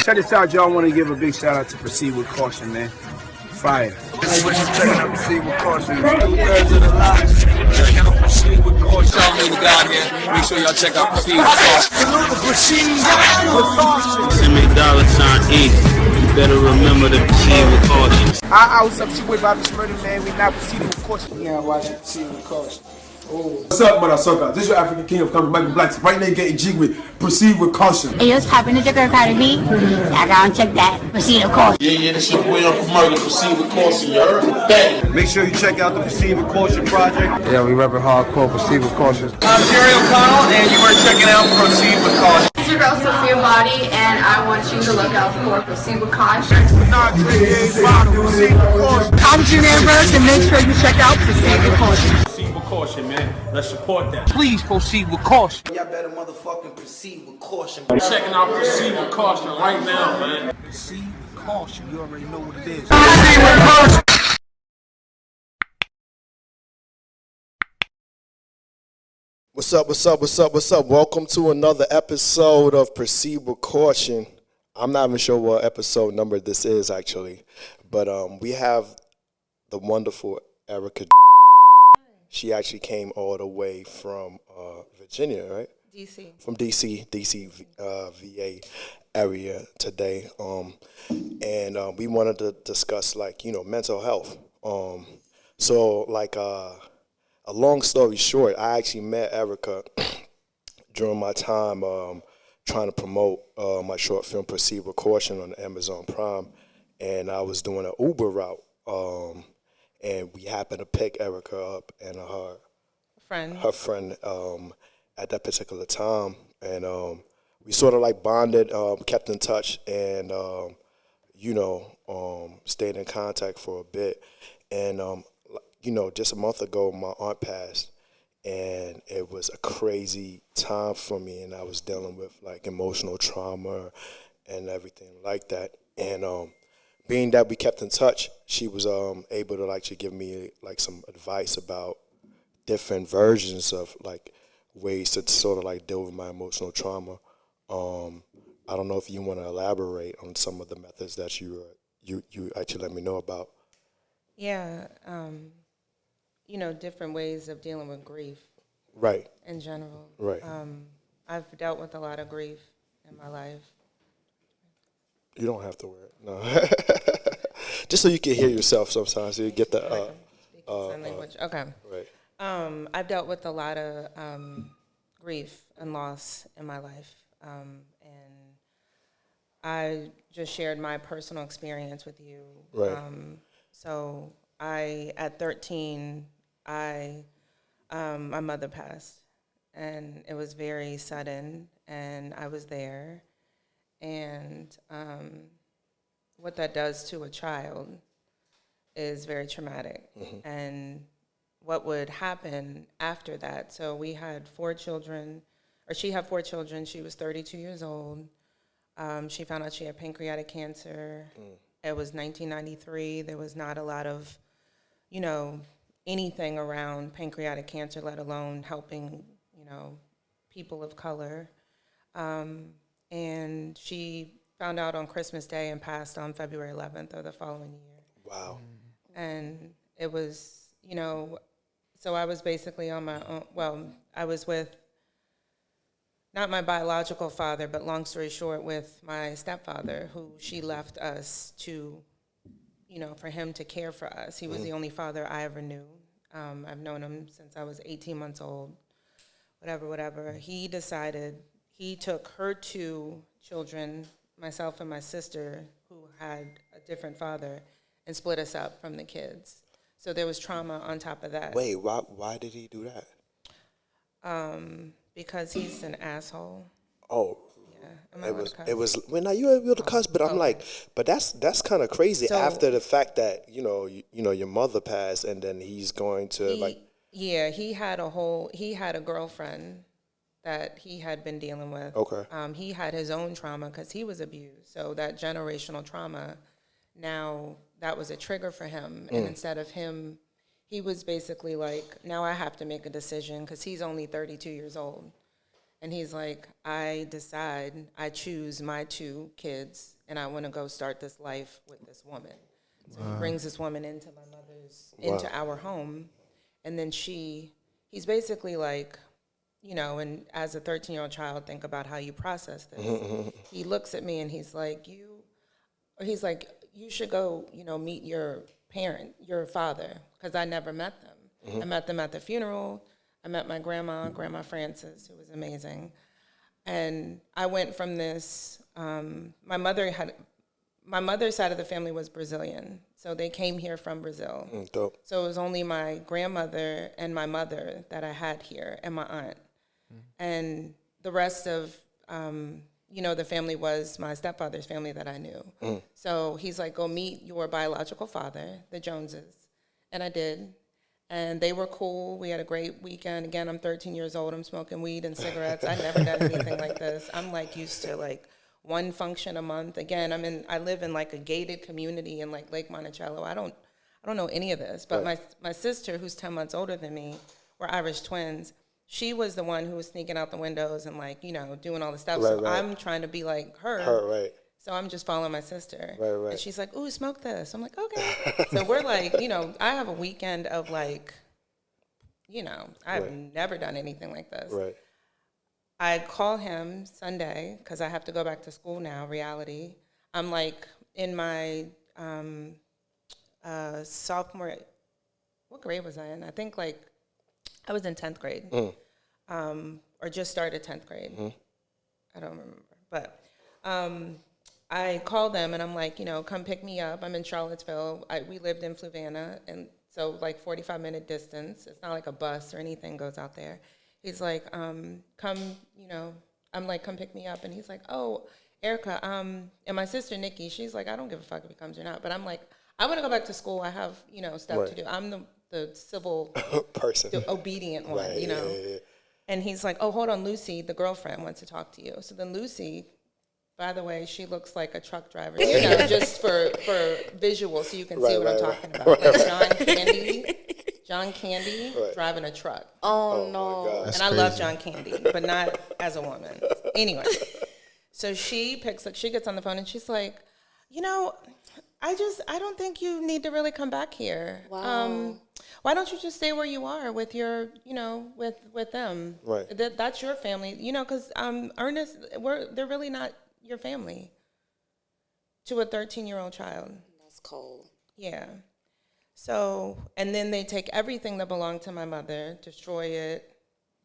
check this out, y'all. I want to give a big shout out to Proceed with Caution, man. Fire. Hey, what you checking out Proceed with Caution? 2/3 of the lot. Check out Proceed with Caution. Y'all know we got here. Make sure y'all check out Proceed with Caution. Proceed with Caution. $$1 You better remember to proceed with caution. What's up? It's your boy Bobby Schmurder, man. We now proceeding with caution. Yeah, watching Proceed with Caution. Oh. What's up, motherfucker? This is your African King of Comedy, Michael Black. Right now, getting G with Proceed with Caution. Hey, what's poppin'? It's your girl Cardi B. Y'all go and check that. Proceed with Caution. Yeah, this your boy Uncle Murder. Proceed with caution, you heard? Bang. Make sure you check out the Proceed with Caution project. Yeah, we reppin' hardcore Proceed with Caution. I'm Jerry O'Connell, and you are checking out Proceed with Caution. It's your girl Sophia Body, and I want you to look out for Proceed with Caution. I'm Junior Ambrose, and make sure you check out Proceed with Caution. Proceed with caution, man. Let's support that. Please proceed with caution. Y'all better motherfucking proceed with caution. I'm checking out Proceed with Caution right now, man. Proceed with caution. You already know what it is. Proceed with caution. What's up, what's up, what's up, what's up? Welcome to another episode of Proceed with Caution. I'm not even sure what episode number this is, actually. But we have the wonderful Erica. She actually came all the way from Virginia, right? DC. From DC, VA area today. And we wanted to discuss, like, mental health. So, like, a long story short, I actually met Erica during my time trying to promote my short film Proceed with Caution on Amazon Prime. And I was doing an Uber route. And we happened to pick Erica up and her friend at that particular time. And we sort of like bonded, kept in touch, and, stayed in contact for a bit. And, just a month ago, my aunt passed, and it was a crazy time for me. And I was dealing with like emotional trauma and everything like that. And being that we kept in touch, she was able to actually give me like some advice about different versions of like ways to sort of like deal with my emotional trauma. I don't know if you want to elaborate on some of the methods that you actually let me know about. Yeah, different ways of dealing with grief. Right. In general. Right. I've dealt with a lot of grief in my life. You don't have to wear it. No. Just so you can hear yourself sometimes, so you get the sign language. Okay. Right. I've dealt with a lot of grief and loss in my life, and I just shared my personal experience with you. Right. So at 13, my mother passed, and it was very sudden, and I was there. And what that does to a child is very traumatic. Mm-hmm. And what would happen after that? So we had 4 children, or she had 4 children. She was 32 years old. She found out she had pancreatic cancer. It was 1993. There was not a lot of, anything around pancreatic cancer, let alone helping, people of color. And she found out on Christmas Day and passed on February 11th of the following year. Wow. And it was, so I was basically on my own. Well, I was with, not my biological father, but long story short, with my stepfather, who she left us to, for him to care for us. He was the only father I ever knew. I've known him since I was 18 months old, whatever. He decided, he took her 2 children, myself and my sister, who had a different father, and split us up from the kids. So there was trauma on top of that. Wait, why did he do that? Because he's an asshole. Oh. Yeah. It was when you were able to cuss, but I'm like, but that's kind of crazy. So, after the fact that your mother passed, and then he's going to Yeah, he had a girlfriend that he had been dealing with. Okay. He had his own trauma because he was abused. So that generational trauma, now that was a trigger for him. And instead of him, he was basically like, now I have to make a decision because he's only 32 years old. And he's like, I choose my 2 kids, and I want to go start this life with this woman. So he brings this woman into into our home. And then he's basically like, you know, and as a 13-year-old child, think about how you process this. He looks at me and he's like, you should go, you know, meet your father, because I never met them. I met them at the funeral. I met my Grandma Frances, who was amazing. And I went from this, my mother's side of the family was Brazilian. So they came here from Brazil. Dope. So it was only my grandmother and my mother that I had here, and my aunt. And the rest of, you know, the family was my stepfather's family that I knew. So he's like, go meet your biological father, the Joneses. And I did. And they were cool. We had a great weekend. Again, I'm 13 years old. I'm smoking weed and cigarettes. I never done anything like this. I'm like used to like one function a month. Again, I live in like a gated community in like Lake Monticello. I don't know any of this. But my sister, who's 10 months older than me, we're Irish twins. She was the one who was sneaking out the windows and like, you know, doing all the stuff. So I'm trying to be like her. Right. So I'm just following my sister. Right. And she's like, ooh, smoke this. I'm like, okay. So we're like, you know, I have a weekend of like, you know, I've never done anything like this. Right. I call him Sunday because I have to go back to school now, reality. I'm like in my sophomore, what grade was I in? I think like I was in 10th grade or just started 10th grade. I don't remember. But I called them and I'm like, you know, come pick me up. I'm in Charlottesville. We lived in Fluvanna, and so like 45-minute distance. It's not like a bus or anything goes out there. He's like, come, you know, I'm like, come pick me up. And he's like, oh, Erica, and my sister, Nikki, she's like, I don't give a fuck if he comes or not. But I'm like, I want to go back to school. I have, you know, stuff to do. I'm the civil person, the obedient one, you know. Yeah. And he's like, oh, hold on, Lucy, the girlfriend wants to talk to you. So then Lucy, by the way, she looks like a truck driver, you know, just for visual, so you can see what I'm talking about. Like John Candy driving a truck. Oh no. And I love John Candy, but not as a woman. Anyway, so she gets on the phone and she's like, you know, I don't think you need to really come back here. Wow. Why don't you just stay where you are with your, you know, with them? Right. That's your family, you know, because Ernest, they're really not your family to a 13-year-old child. That's cold. Yeah. So, and then they take everything that belonged to my mother, destroy it,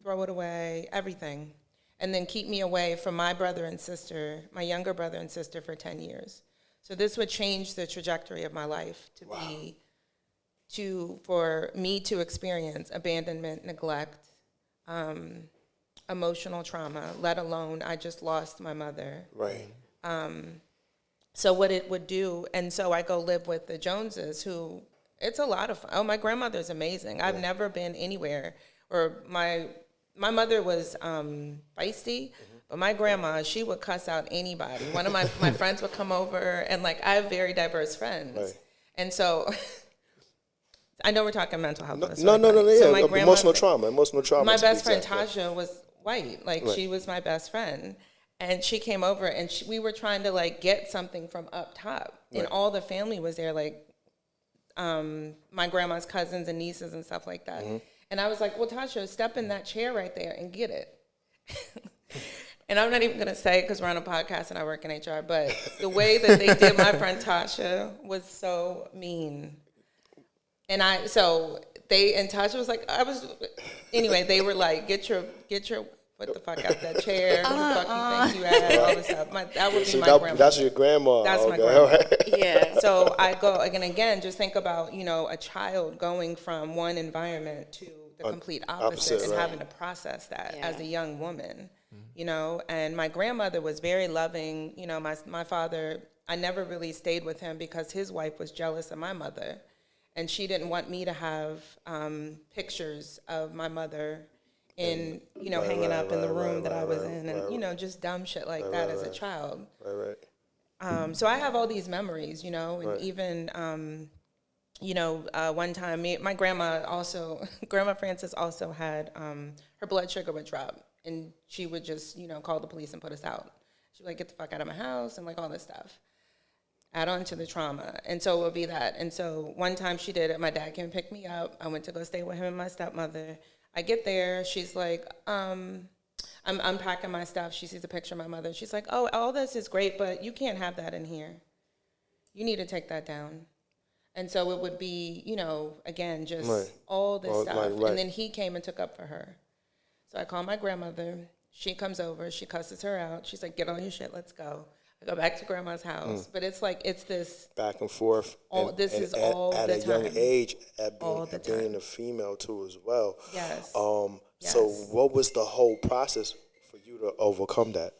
throw it away, everything, and then keep me away from my brother and sister, my younger brother and sister, for 10 years. So this would change the trajectory of my life for me to experience abandonment, neglect, emotional trauma, let alone I just lost my mother. Right. So what it would do, and so I go live with the Joneses, who, it's a lot of fun. Oh, my grandmother's amazing. I've never been anywhere, or my mother was feisty, but my grandma, she would cuss out anybody. One of my friends would come over, and like I have very diverse friends. Right. And so I know we're talking mental health. No, so yeah, emotional trauma. My best friend Tasha was white. Like she was my best friend. And she came over and we were trying to like get something from up top. And all the family was there, like my grandma's cousins and nieces and stuff like that. And I was like, well, Tasha, step in that chair right there and get it. And I'm not even going to say it because we're on a podcast and I work in HR, but the way that they did my friend Tasha was so mean. And Tasha was like, anyway, they were like, get your, what the fuck out that chair, what the fuck you think you had, all this stuff. That would be my grandma. That's your grandma. That's my grandma. Yeah. So I go, again, just think about, you know, a child going from one environment to the complete opposite and having to process that as a young woman, you know. And my grandmother was very loving. You know, my father, I never really stayed with him because his wife was jealous of my mother. And she didn't want me to have pictures of my mother in, you know, hanging up in the room that I was in, and, you know, just dumb shit like that as a child. So I have all these memories, you know, and even, you know, one time, my grandma Grandma Frances also had, her blood sugar would drop And she would just, call the police and put us out. She'd be like, get the fuck out of my house, and like all this stuff. Add on to the trauma. And so it would be that. And so one time she did it. My dad came and picked me up. I went to go stay with him and my stepmother. I get there. She's like, I'm unpacking my stuff. She sees a picture of my mother. She's like, oh, all this is great, but you can't have that in here. You need to take that down. And so it would be, again, just all this stuff. And then he came and took up for her. So I call my grandmother. She comes over. She cusses her out. She's like, get on your shit. Let's go. I go back to grandma's house. But it's like, it's this. Back and forth. This is all the time. At a young age, at being a female too as well. Yes. So what was the whole process for you to overcome that?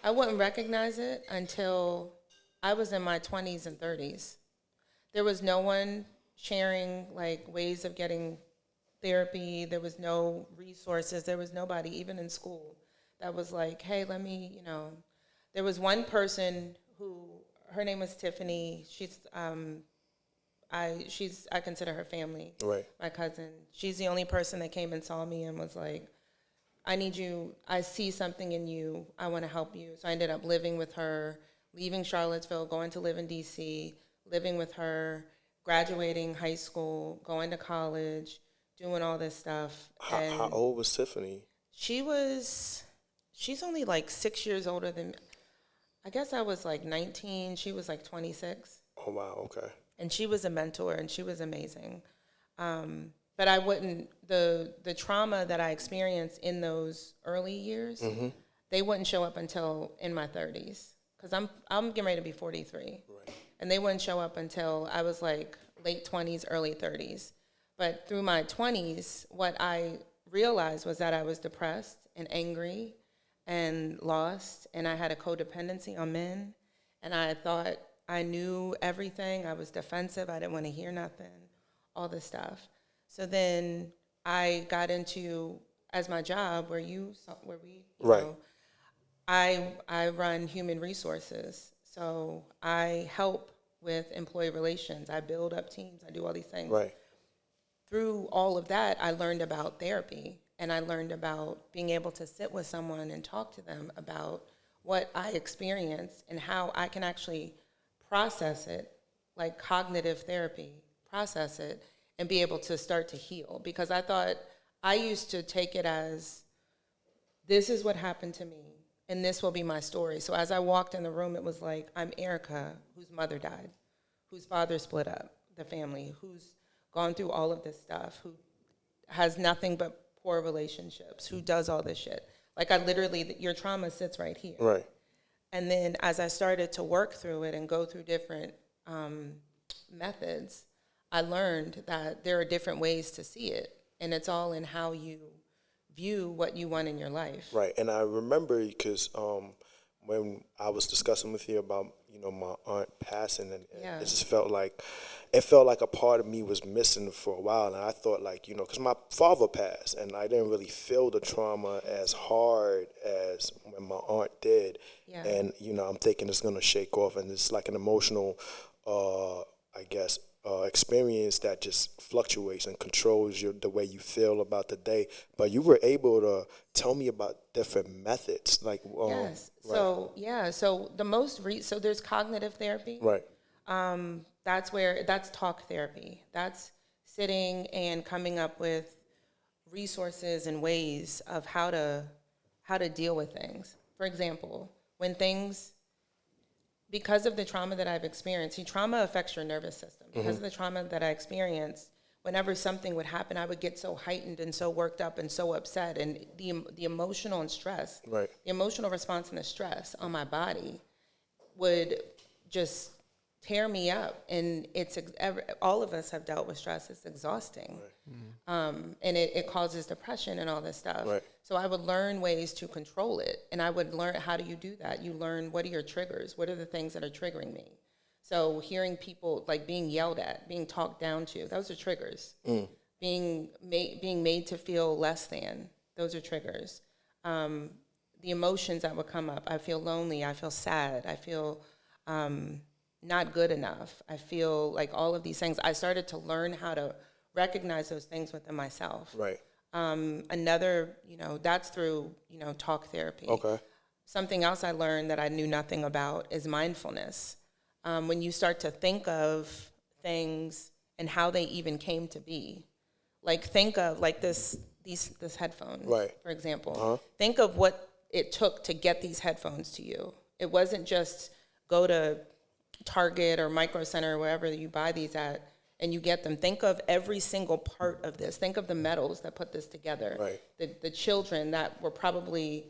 I wouldn't recognize it until I was in my 20s and 30s. There was no one sharing like ways of getting therapy. There was no resources. There was nobody, even in school, that was like, hey, let me, There was one person who, her name was Tiffany. I consider her family. Right. My cousin. She's the only person that came and saw me and was like, I need you. I see something in you. I want to help you. So I ended up living with her, leaving Charlottesville, going to live in D.C., living with her, graduating high school, going to college, doing all this stuff. How old was Tiffany? She's only like 6 years older than me. I guess I was like 19. She was like 26. Oh, wow. Okay. And she was a mentor, and she was amazing. But I wouldn't, the trauma that I experienced in those early years, they wouldn't show up until in my 30s. Because I'm getting ready to be 43. Right. And they wouldn't show up until I was like late 20s, early 30s. But through my 20s, what I realized was that I was depressed and angry and lost, and I had a codependency on men, and I thought I knew everything. I was defensive. I didn't want to hear nothing, all this stuff. So then I got into, as my job, where we know, I run human resources. So I help with employee relations. I build up teams. I do all these things. Right. Through all of that, I learned about therapy, and I learned about being able to sit with someone and talk to them about what I experienced and how I can actually process it, like cognitive therapy, process it, and be able to start to heal. Because I used to take it as, this is what happened to me, and this will be my story. So as I walked in the room, it was like, I'm Erica, whose mother died, whose father split up the family, who's gone through all of this stuff, who has nothing but poor relationships, who does all this shit. Like, I literally, your trauma sits right here. Right. And then as I started to work through it and go through different methods, I learned that there are different ways to see it. And it's all in how you view what you want in your life. Right. And I remember because when I was discussing with you about, my aunt passing, and it just felt like a part of me was missing for a while. And I thought because my father passed, and I didn't really feel the trauma as hard as when my aunt did. Yeah. And, I'm thinking it's going to shake off, and it's like an emotional, experience that just fluctuates and controls the way you feel about the day. But you were able to tell me about different methods, yes. Right. So the most so there's cognitive therapy. Right. That's talk therapy. That's sitting and coming up with resources and ways of how to deal with things. For example, because of the trauma that I've experienced, trauma affects your nervous system. Because of the trauma that I experienced, whenever something would happen, I would get so heightened and so worked up and so upset. And the emotional and stress, the emotional response and the stress on my body would just tear me up. And all of us have dealt with stress. It's exhausting. Right. And it causes depression and all this stuff. Right. So I would learn ways to control it. And I would learn, how do you do that? You learn, what are your triggers? What are the things that are triggering me? So hearing people, being yelled at, being talked down to, those are triggers. Being made to feel less than, those are triggers. The emotions that would come up, I feel lonely, I feel sad, I feel not good enough. I feel like all of these things. I started to learn how to recognize those things within myself. Right. Another, that's through, talk therapy. Okay. Something else I learned that I knew nothing about is mindfulness. When you start to think of things and how they even came to be, like think of like this headphone, right, for example. Think of what it took to get these headphones to you. It wasn't just go to Target or Micro Center or wherever you buy these at and you get them. Think of every single part of this. Think of the metals that put this together. Right. The children that were probably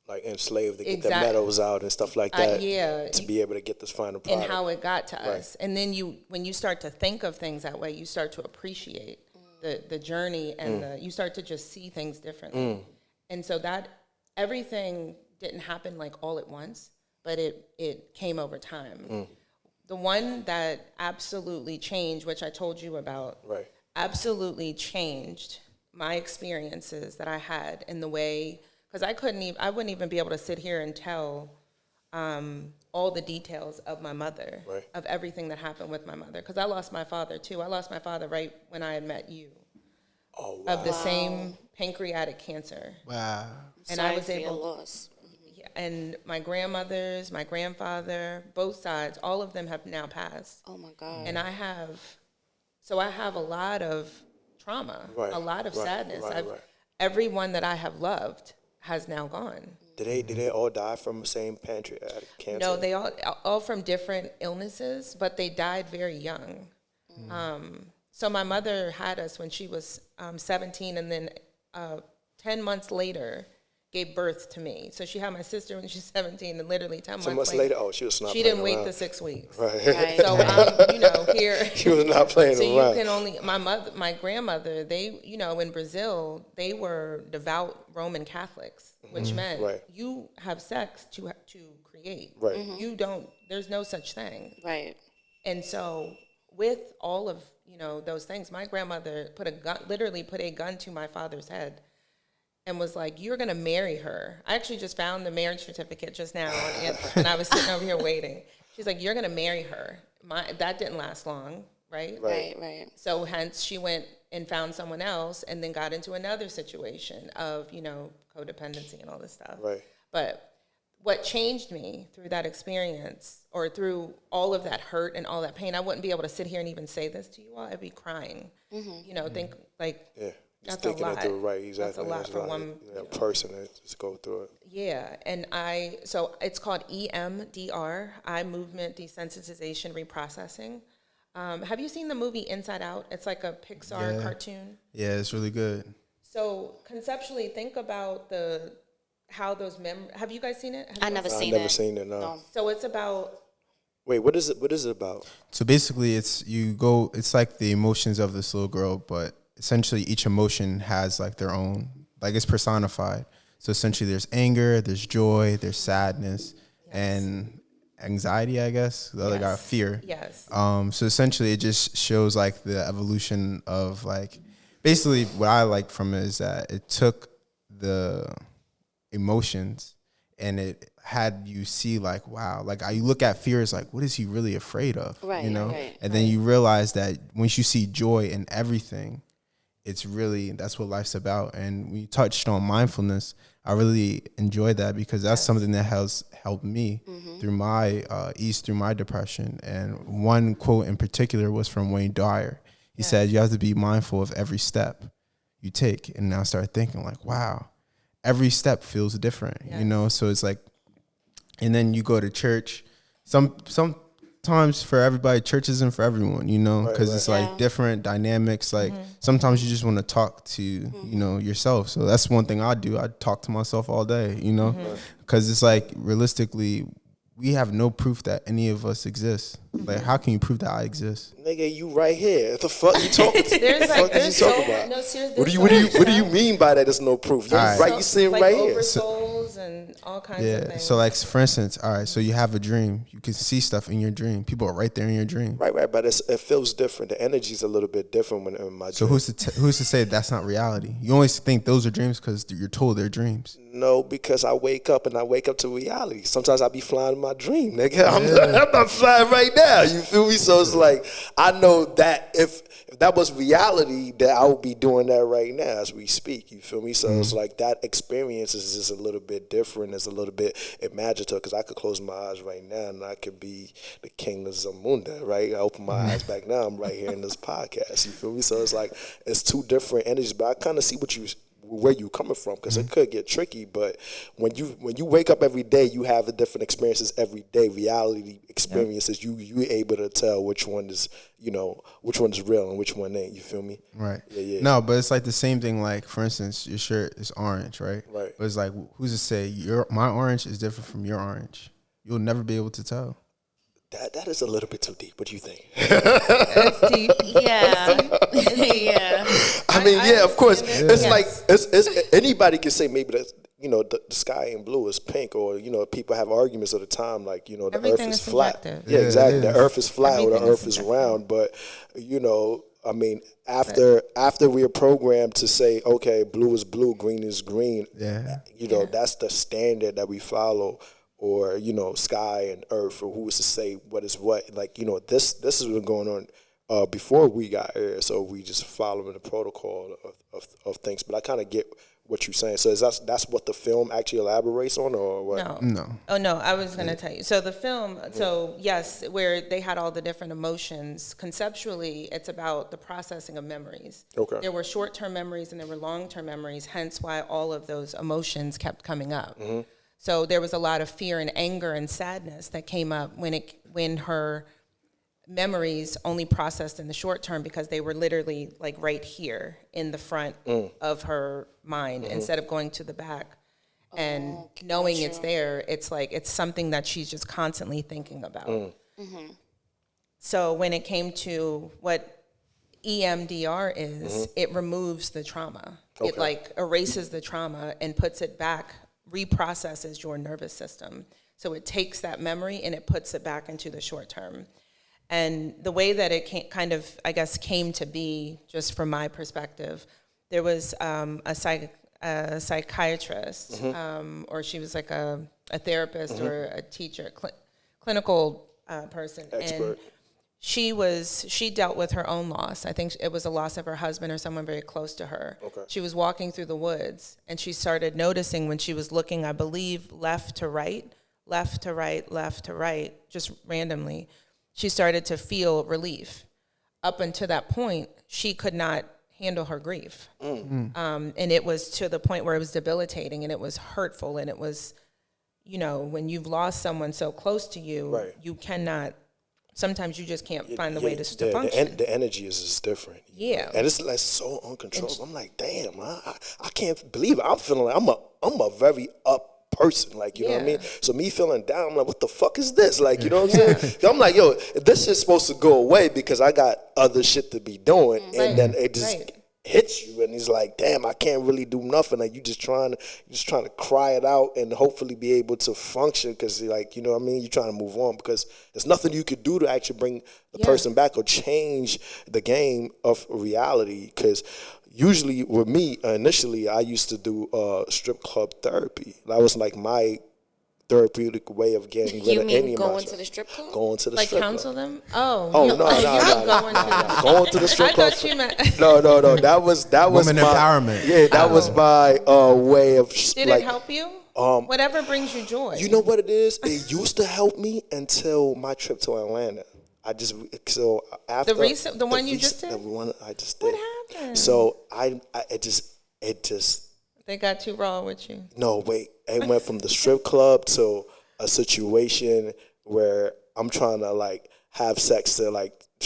like enslaved to get the metals out and stuff like that. To be able to get this final product. And how it got to us. And then when you start to think of things that way, you start to appreciate the journey and you start to just see things differently. And so that everything didn't happen like all at once, but it came over time. The one that absolutely changed, which I told you about, absolutely changed my experiences that I had in the way, because I wouldn't even be able to sit here and tell all the details of my mother, of everything that happened with my mother, because I lost my father too. I lost my father right when I had met you. Oh, wow. Of the same pancreatic cancer. Wow. And I was able. Loss. And my grandmothers, my grandfather, both sides, all of them have now passed. Oh my God. And I have a lot of trauma, a lot of sadness. Everyone that I have loved has now gone. Did they all die from the same pancreatic cancer? No, they all from different illnesses, but they died very young. So my mother had us when she was 17, and then 10 months later gave birth to me. So she had my sister when she was 17, and literally 10 months later. Oh, she was not. She didn't wait the 6 weeks. Right. So I'm, here. She was not playing so around. You can only my grandmother. They, in Brazil, they were devout Roman Catholics, which meant you have sex to create. Right. You don't. There's no such thing. Right. And so with all of those things, my grandmother literally put a gun to my father's head. And was like, "You're gonna marry her." I actually just found the marriage certificate just now, and I was sitting over here waiting. She's like, "You're gonna marry her." That didn't last long, right? Right. So hence she went and found someone else, and then got into another situation of codependency and all this stuff. Right. But what changed me through that experience, or through all of that hurt and all that pain, I wouldn't be able to sit here and even say this to you all. I'd be crying. Think like. Yeah. Just thinking it through, right? Exactly. That's a lot for one person to just go through it. Yeah, and so it's called EMDR, eye movement desensitization reprocessing. Have you seen the movie Inside Out? It's like a Pixar cartoon. Yeah, it's really good. So conceptually, think about how those have you guys seen it? I've never seen it. No. So it's about. Wait, what is it? What is it about? So basically, it's like the emotions of this little girl, but essentially each emotion has like their own, like it's personified. So essentially there's anger, there's joy, there's sadness, and anxiety, I guess. The other guy, fear. Yes. So essentially it just shows like the evolution of like, basically what I like from it is that it took the emotions and it had you see like, wow, like you look at fear as like, what is he really afraid of? Right. And then you realize that once you see joy in everything, it's really, that's what life's about. And we touched on mindfulness. I really enjoyed that because that's something that has helped me through my through my depression. And one quote in particular was from Wayne Dyer. He said, you have to be mindful of every step you take. And now I started thinking like, wow, every step feels different, So it's like, and then you go to church. Sometimes for everybody, church isn't for everyone, because it's like different dynamics. Like sometimes you just want to talk to, yourself. So that's one thing I do. I talk to myself all day, because it's like realistically, we have no proof that any of us exist. Like, how can you prove that I exist? Nigga, you right here. What the fuck you talking to? There's what you talking about? No, seriously. What do you mean by that? There's no proof. You're right. You sitting right here. Souls and all kinds of things. So like for instance, all right. So you have a dream. You can see stuff in your dream. People are right there in your dream. Right. But it feels different. The energy's a little bit different when in my dream. So who's to say that's not reality? You always think those are dreams because you're told they're dreams. No, because I wake up to reality. Sometimes I be flying in my dream, nigga. I'm not flying right now. You feel me? So it's like I know that if that was reality that I would be doing that right now as we speak. You feel me? So it's like that experience is just a little bit different. It's a little bit imaginative because I could close my eyes right now and I could be the king of Zamunda, right? I open my eyes back now, I'm right here in this podcast. You feel me? So it's like it's two different energies, but I kind of see where you coming from because it could get tricky. But when you wake up every day, you have the different experiences every day, reality experiences. You able to tell which one is which one's real and which one ain't. You feel me? Right. Yeah. No, but it's like the same thing. Like for instance, your shirt is orange, right? Right. But it's like, who's to say my orange is different from your orange? You'll never be able to tell. That is a little bit too deep. What do you think? That's deep. Yeah. Yeah. I mean, of course. It's like it's anybody can say maybe that the sky ain't blue, it's pink, or people have arguments all the time like the Everything earth is is flat. subjective. Yeah, exactly. The earth is flat or the Everything is earth is subjective. round. But I mean, after we are programmed to say, okay, blue is blue, green is green. Yeah. That's the standard that we follow. Or sky and earth, or who is to say what is what? Like this has been going on before we got here, so we just following the protocol of things. But I kind of get what you're saying. So that's what the film actually elaborates on, or what? No. Oh no, I was going to tell you. So the film, yes, where they had all the different emotions. Conceptually, it's about the processing of memories. Okay. There were short-term memories and there were long-term memories. Hence, why all of those emotions kept coming up. Mm-hmm. So there was a lot of fear and anger and sadness that came up when her memories only processed in the short term because they were literally like right here in the front of her mind instead of going to the back and knowing it's there. It's like it's something that she's just constantly thinking about. So when it came to what EMDR is, it removes the trauma. Okay. It like erases the trauma and puts it back, reprocesses your nervous system. So it takes that memory and it puts it back into the short term. And the way that it came to be, just from my perspective, there was a psychiatrist, or she was like a therapist or a teacher, clinical person. Expert. And she dealt with her own loss. I think it was a loss of her husband or someone very close to her. Okay. She was walking through the woods and she started noticing when she was looking, I believe, left to right, just randomly, she started to feel relief. Up until that point, she could not handle her grief. And it was to the point where it was debilitating and it was hurtful. And it was, when you've lost someone so close to you, Right. you cannot, sometimes you just can't find the way to function. The energy is just different. Yeah. And it's like so uncontrollable. I'm like, damn, I can't believe it. I'm feeling like I'm a very up person, like, you know what I mean? So me feeling down, I'm like, what the fuck is this? Like, you know what I'm saying? I'm like, yo, this is supposed to go away because I got other shit to be doing. And then it just hits you and he's like, damn, I can't really do nothing. Like, you just trying to cry it out and hopefully be able to function because, like, you know what I mean? You're trying to move on because there's nothing you could do to actually bring the person back or change the game of reality. Because usually with me, initially, I used to do strip club therapy. That was like my therapeutic way of getting rid of any of my going stress. to the strip club? Going to the Like strip counsel club. them? Oh, No. Going to the strip club. I thought you meant. No. That was Women my empowerment. Yeah, that was my way of. Did it help you? Whatever brings you joy. You know what it is? It used to help me until my trip to Atlanta. After the one you just did? The one I just did. What happened? So it just. They got too raw with you. No, wait. It went from the strip club to a situation where I'm trying to like have sex to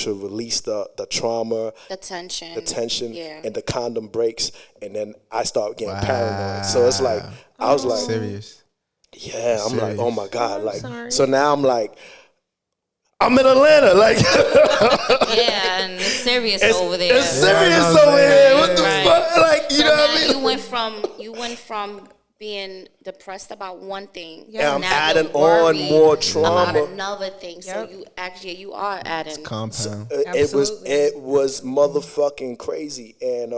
release the trauma, The tension, and the condom breaks, and then I start getting paranoid. So it's like I was like, serious. Yeah, I'm like, oh my God, like sorry. so now I'm like, I'm in Atlanta, like yeah, and it's serious over there. It's serious over here. What the Right. fuck? Like, you So know now what I mean? you went from being depressed about one thing, And I'm now adding you're worried on more trauma. about another thing. So you are adding. Compound. It was motherfucking crazy, and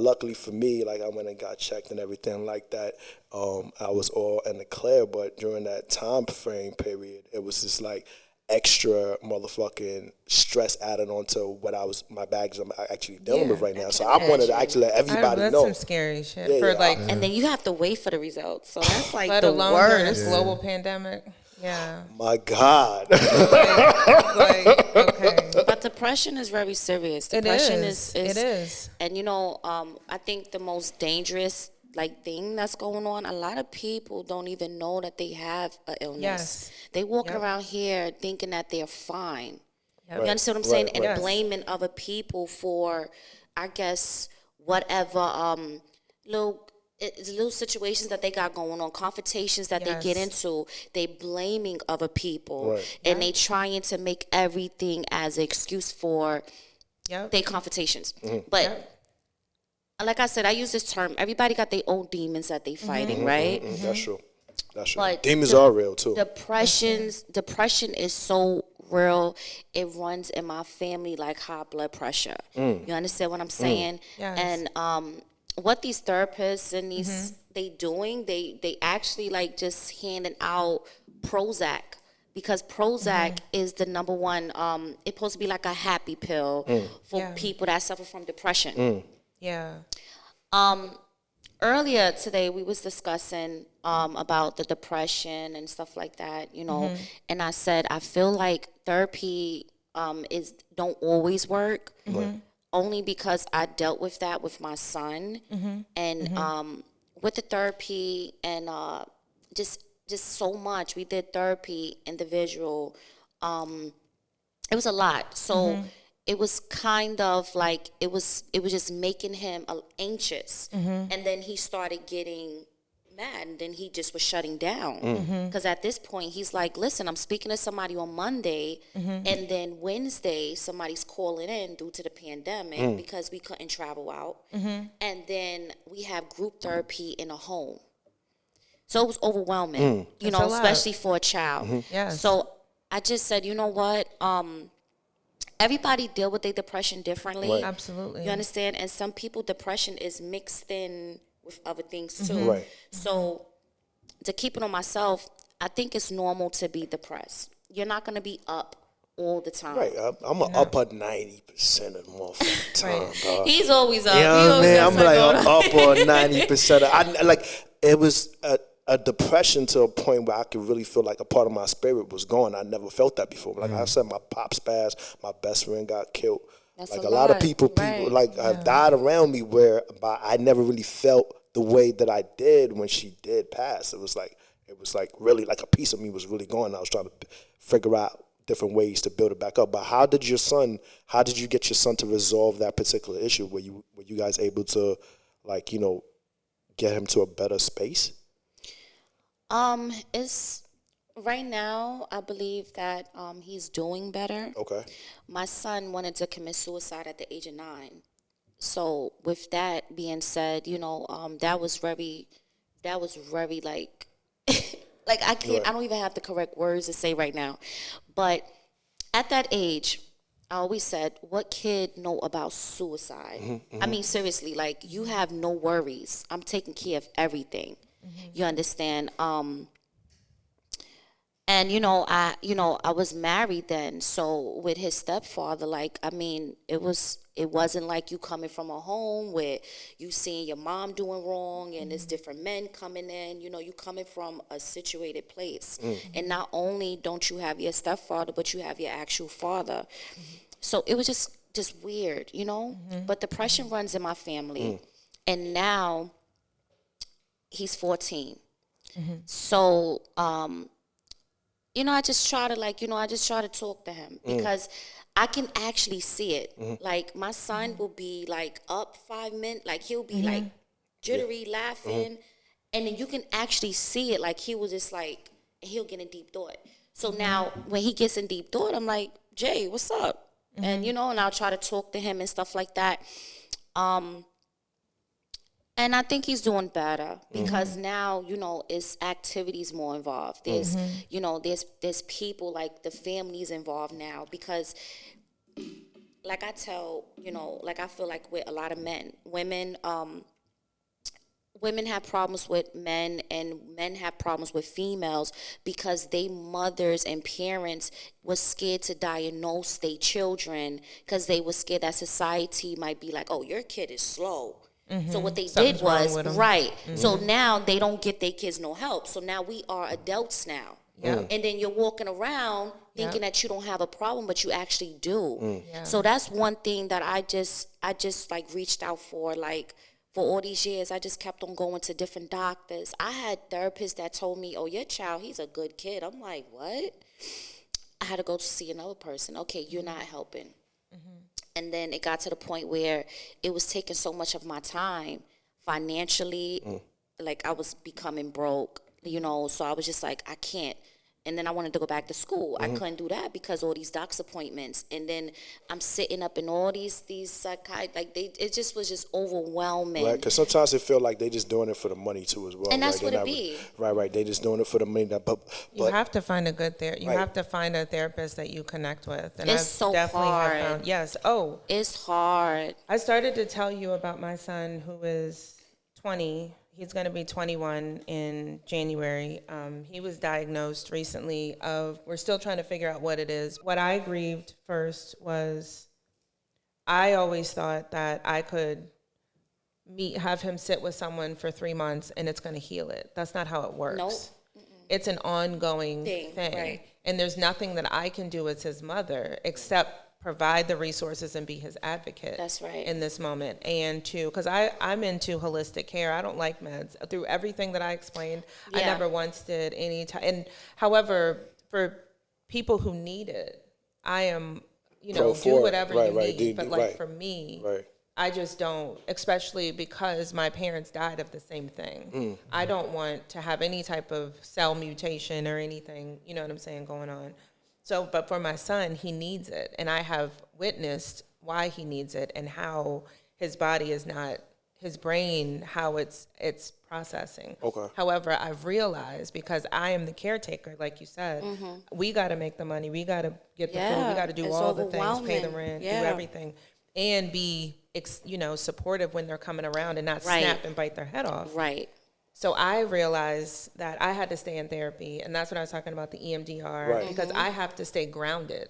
luckily for me, like I went and got checked and everything like that. I was all in the clear, but during that time frame period, it was just like extra motherfucking stress added onto what my bags I'm actually dealing with right now. So I wanted to actually let everybody that's know. some scary shit. For like, and then you have to wait for the results. So that's like let the alone during worst. this global pandemic. Yeah. My God. like, okay. But depression is very serious. Depression is It is. And you know, I think the most dangerous thing that's going on, a lot of people don't even know that they have an illness. Yes. They walking around here thinking that they're fine. Yep. You understand what I'm saying? And Yes. blaming other people for, I guess, whatever little situations that they got going on, confrontations that they get into. They blaming other people, and they trying to make everything as an excuse for their confrontations. But like I said, I use this term. Everybody got their own demons that they fighting, right? That's true. That's true. But Demons are real too. Depression is so real. It runs in my family like high blood pressure. You understand what I'm saying? Yes. And what these therapists and these they actually like just handing out Prozac, because Prozac is the number one. It's supposed to be like a happy pill for people that suffer from depression. Yeah. Earlier today we was discussing about the depression and stuff like that, you know, and I said I feel like therapy don't always work. Only because I dealt with that with my son, and with the therapy and just so much. We did therapy individual. It was a lot. So it was kind of like it was just making him anxious, and then he started getting mad, and then he just was shutting down, because at this point he's like, listen, I'm speaking to somebody on Monday, and then Wednesday somebody's calling in due to the pandemic because we couldn't travel out, and then we have group therapy in a home. So it was overwhelming, you know, especially for a child. So I just said, you know what, everybody deal with their depression differently. Absolutely. You understand? And some people, depression is mixed in with other things too. So to keep it on myself, I think it's normal to be depressed. You're not going to be up all the time. I'm up at 90% of the motherfucking time, dog. He's always up. You know what I mean? I'm like up on 90%. It was a depression to a point where I could really feel like a part of my spirit was gone. I never felt that before. Like I said, my pops passed, my best friend got killed. That's like a a lot of lot. people have died around me where I never really felt the way that I did when she did pass. It was like really like a piece of me was really gone. I was trying to figure out different ways to build it back up. But how did you get your son to resolve that particular issue? Were you guys able to, like, you know, get him to a better space? It's right now, I believe that he's doing better. Okay. My son wanted to commit suicide at the age of 9. So with that being said, you know, that was very like like I don't even have the correct words to say right now. But at that age, I always said, what kid know about suicide? I mean, seriously, like, you have no worries. I'm taking care of everything. You understand? And I was married then, so with his stepfather, like, I mean, it wasn't like you coming from a home where you seeing your mom doing wrong and there's different men coming in. You coming from a situated place, and not only don't you have your stepfather, but you have your actual father. So it was just weird, But depression runs in my family, and now he's 14. So, I just try to talk to him because I can actually see it. Like, my son will be like up 5 minutes, like he'll be like jittery, laughing, and then you can actually see it. Like, he was just like, he'll get in deep thought. So now when he gets in deep thought, I'm like, Jay, what's up? And and I'll try to talk to him and stuff like that. And I think he's doing better because now, it's activities more involved. There's, there's people, like, the families involved now because, like I tell, like, I feel like with a lot of women, women have problems with men and men have problems with females because they mothers and parents was scared to diagnose their children because they were scared that society might be like, oh, your kid is slow. So what they did was, right. So now they don't get their kids no help. So now we are adults now. And then you're walking around thinking that you don't have a problem, but you actually do. So that's one thing that I just like reached out for, like, for all these years. I just kept on going to different doctors. I had therapists that told me, oh, your child, he's a good kid. I'm like, what? I had to go to see another person. Okay, you're not helping. And then it got to the point where it was taking so much of my time financially, like I was becoming broke, you know, so I was just like, I can't. And then I wanted to go back to school. I couldn't do that because all these docs appointments. And then I'm sitting up in all these it just was just overwhelming. Right, because sometimes it feel like they just doing it for the money too as well. And that's right? what it be. Right. They just doing it for the money. But you have to find a good therapist. You have to find a therapist that you connect with. And it's so hard. Yes. Oh. It's hard. I started to tell you about my son who is 20. He's going to be 21 in January. He was diagnosed recently we're still trying to figure out what it is. What I grieved first was I always thought that I could have him sit with someone for 3 months and it's going to heal it. That's not how it works. Nope. It's an ongoing thing. Right. And there's nothing that I can do as his mother except provide the resources and be his advocate. That's right. In this moment. And because I'm into holistic care. I don't like meds. Through everything that I explained, I never once did any time. And however, for people who need it, I am, do whatever you need. But for me, I just don't, especially because my parents died of the same thing. I don't want to have any type of cell mutation or anything, you know what I'm saying, going on. So, but for my son, he needs it. And I have witnessed why he needs it and how his body is not, his brain, how it's processing. Okay. However, I've realized, because I am the caretaker, like you said, we got to make the money. We got to get the food. We got to do all the things, pay the rent, do everything, and be, supportive when they're coming around and not snap and bite their head off. Right. So I realized that I had to stay in therapy, and that's what I was talking about, the EMDR, because I have to stay grounded.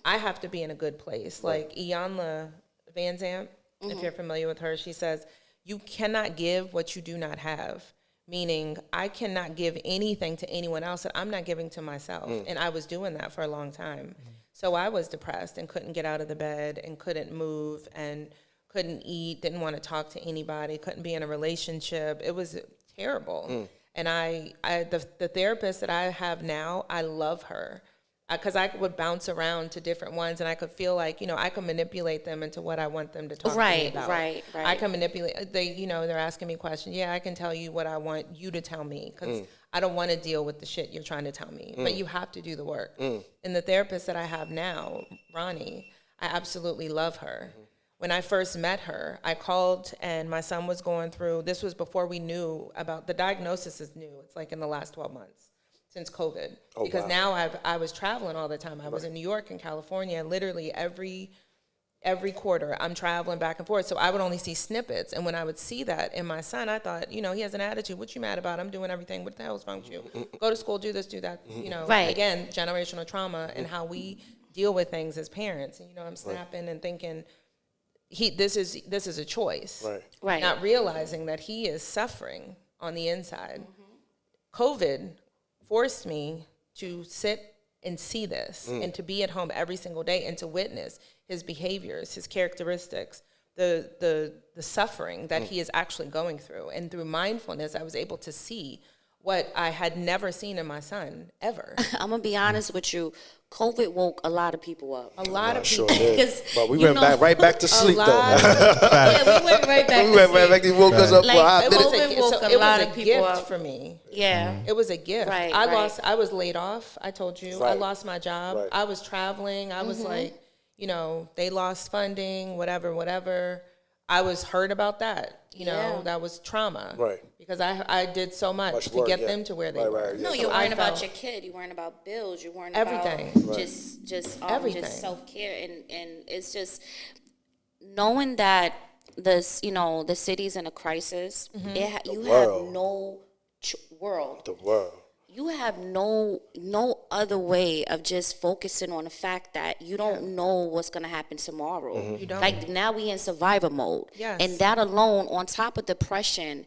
I have to be in a good place. Like Iyanla Van Zandt, if you're familiar with her, she says, you cannot give what you do not have, meaning I cannot give anything to anyone else that I'm not giving to myself. And I was doing that for a long time. So I was depressed and couldn't get out of the bed and couldn't move and couldn't eat, didn't want to talk to anybody, couldn't be in a relationship. It was terrible. And the therapist that I have now, I love her because I would bounce around to different ones and I could feel like, I could manipulate them into what I want them to talk to me about. Right. I can manipulate, they're asking me questions. Yeah, I can tell you what I want you to tell me because I don't want to deal with the shit you're trying to tell me, but you have to do the work. And the therapist that I have now, Ronnie, I absolutely love her. When I first met her, I called and my son was going through, this was before we knew about, the diagnosis is new. It's like in the last 12 months since COVID. Because now I was traveling all the time. I was in New York and California, literally every quarter I'm traveling back and forth. So I would only see snippets. And when I would see that in my son, I thought, he has an attitude. What you mad about? I'm doing everything. What the hell is wrong with you? Go to school, do this, do that. Again, generational trauma and how we deal with things as parents. And, I'm snapping and thinking, this is a choice, right? Not realizing that he is suffering on the inside. COVID forced me to sit and see this and to be at home every single day and to witness his behaviors, his characteristics, the suffering that he is actually going through. And through mindfulness, I was able to see what I had never seen in my son ever. I'm gonna be honest with you. COVID woke a lot of people up. A lot of people. Sure but we went right back to sleep, though. Yeah, we went right back to sleep. He woke us up for a hot minute. COVID woke a lot of people up. It was a gift for me. Yeah. It was a gift. Right, I was laid off, I told you. I lost my job. I was traveling. I was like, they lost funding, whatever. I was hurt about that. That was trauma. Right. Because I did so much to get them to where they were. No, you're worrying about your kid. You're worrying about bills. You're worrying everything. About just everything. Just self-care. And it's just knowing that this, the city's in a crisis. You world. have no world. The world. You have no other way of just focusing on the fact that you don't know what's going to happen tomorrow. You don't. Like now we in survivor mode. Yes. And that alone, on top of depression,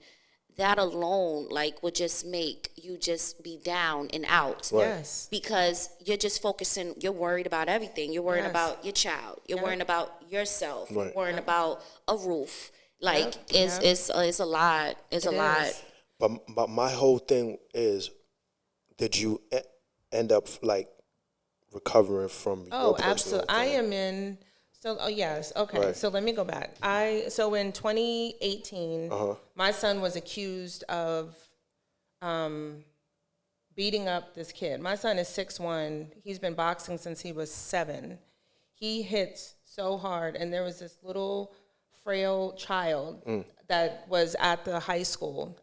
that alone like would just make you just be down and out. Right. Yes. Because you're just focusing, you're worried about everything. You're worried Yes. about your child. You're worrying about yourself. Right. You're worrying about a roof. Like Yep. it's a lot. It's a lot. is. But my whole thing is, did you end up like recovering from your Oh, personal absolutely. thing? I am in. So, oh yes, okay. Right. So let me go back. So in 2018, my son was accused of beating up this kid. My son is 6'1". He's been boxing since he was 7. He hits so hard, and there was this little frail child that was at the high school.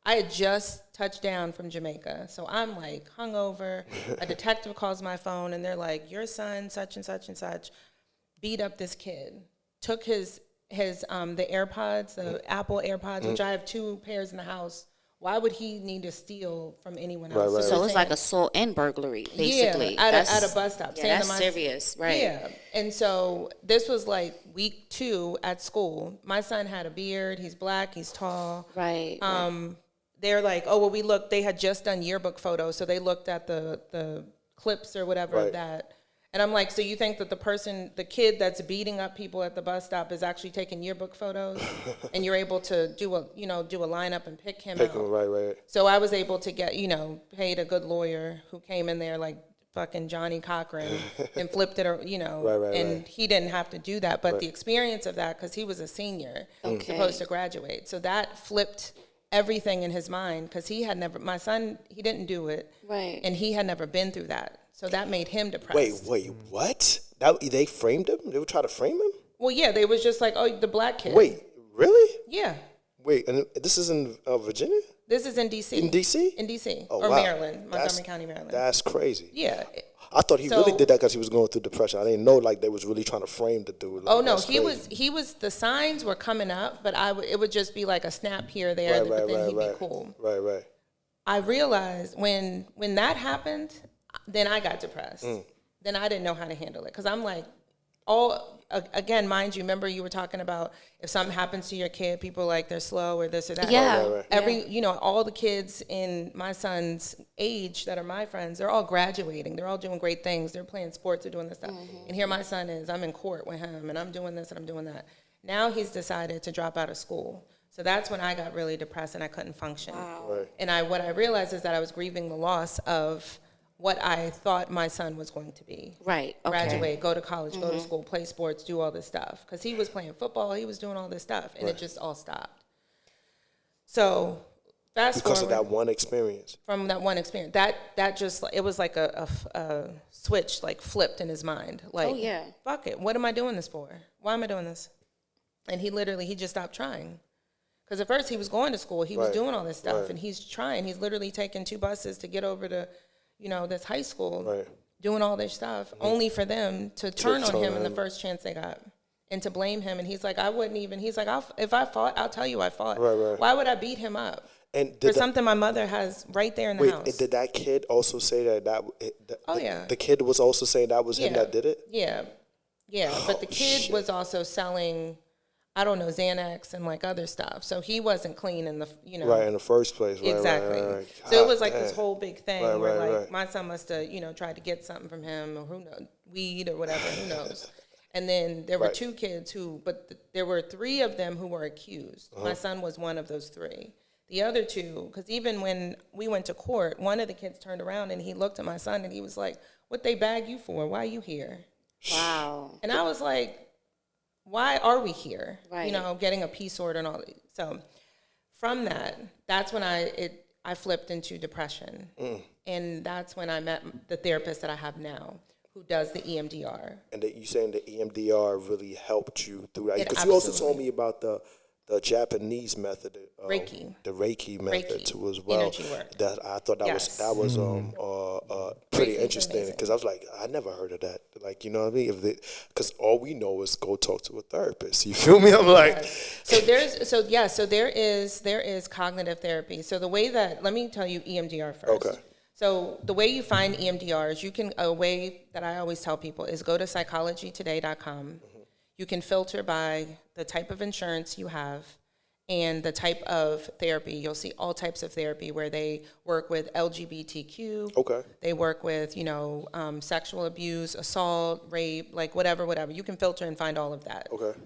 I had just touched down from Jamaica, so I'm like hungover. A detective calls my phone, and they're like, "Your son, such and such and such, beat up this kid. Took his the AirPods, the Apple AirPods, which I have 2 pairs in the house. Why would he need to steal from anyone else?" Right. So it's like assault and burglary, basically. Yeah, at a bus stop. Yeah, that's serious, right? Yeah, and so this was like week 2 at school. My son had a beard. He's black. He's tall. Right. They're like, oh, well, they had just done yearbook photos, so they looked at the clips or whatever of that. And I'm like, so you think that the kid that's beating up people at the bus stop is actually taking yearbook photos, and you're able to do a lineup and pick him out? Right. So I was able to get, paid a good lawyer who came in there like fucking Johnny Cochran and flipped it, and he didn't have to do that. But the experience of that, because he was a senior, supposed to graduate, so that flipped everything in his mind, because my son, he didn't do it, right, and he had never been through that, so that made him depressed. Wait, what? They framed him? They would try to frame him? Well, yeah, they was just like, oh, the black kid. Wait, really? Yeah. Wait, and this is in Virginia? This is in D.C. In D.C.? In D.C. Oh, or wow. Maryland, Montgomery County, Maryland. That's crazy. Yeah. I thought he really did that because he was going through depression. I didn't know like they was really trying to frame the dude. Like, oh no, he was. The signs were coming up, but it would just be like a snap here or there, but then he'd be cool. Right. I realized when that happened, then I got depressed. Then I didn't know how to handle it, because I'm like, again, mind you, remember you were talking about if something happens to your kid, people are like they're slow or this or that. Yeah. Right. All the kids in my son's age that are my friends, they're all graduating. They're all doing great things. They're playing sports. They're doing this stuff. And here my son is. I'm in court with him, and I'm doing this and I'm doing that. Now he's decided to drop out of school. So that's when I got really depressed and I couldn't function. Wow. Right. And what I realized is that I was grieving the loss of what I thought my son was going to be. Right. Okay. Graduate, go to college, go to school, play sports, do all this stuff. Because he was playing football, he was doing all this stuff, and it just all stopped. So fast Because forward. of that one experience. From that one experience. That just, it was like a switch, like flipped in his mind. Like, Oh, yeah. fuck it, what am I doing this for? Why am I doing this? And he just stopped trying. Because at first he was going to school, he was doing all this stuff, and he's trying. He's literally taking 2 buses to get over to, this high school, doing all this stuff, only for them to turn on him in the first chance they got, and to blame him. And he's like, I wouldn't even. He's like, if I fought, I'll tell you I fought. Right. Why would I beat him up? And for something my mother has right there in the house. Wait, did that kid also say that? Oh, yeah. The kid was also saying that was him that did it? Yeah. But the kid was also selling, I don't know, Xanax and like other stuff. So he wasn't clean in the, Right, in the first place. Right, exactly. Right. So it was like this whole big thing where like right. my son must have, tried to get something from him, or who knows, weed or whatever, who knows. And then there were 2 kids but there were 3 of them who were accused. My son was one of those 3. The other 2, because even when we went to court, one of the kids turned around and he looked at my son and he was like, "What they bag you for? Why are you here?" Wow. And I was like, why are we here? Right. Getting a peace order and all that. So from that's when I flipped into depression. And that's when I met the therapist that I have now, who does the EMDR. And you saying the EMDR really helped you through that? It Because you also absolutely. told me about the Japanese method, Reiki. the Reiki method Reiki, too as well. energy work. That I thought that Yes. was pretty Reiki's interesting amazing. because I was like, I never heard of that. Like, you know what I mean? Because all we know is go talk to a therapist. You feel me? I'm like, So there is cognitive therapy. So the way that, let me tell you EMDR first. Okay. So the way you find EMDR is a way that I always tell people is go to psychologytoday.com. You can filter by the type of insurance you have and the type of therapy. You'll see all types of therapy where they work with LGBTQ. Okay. They work with, sexual abuse, assault, rape, like whatever. You can filter and find all of that. okay.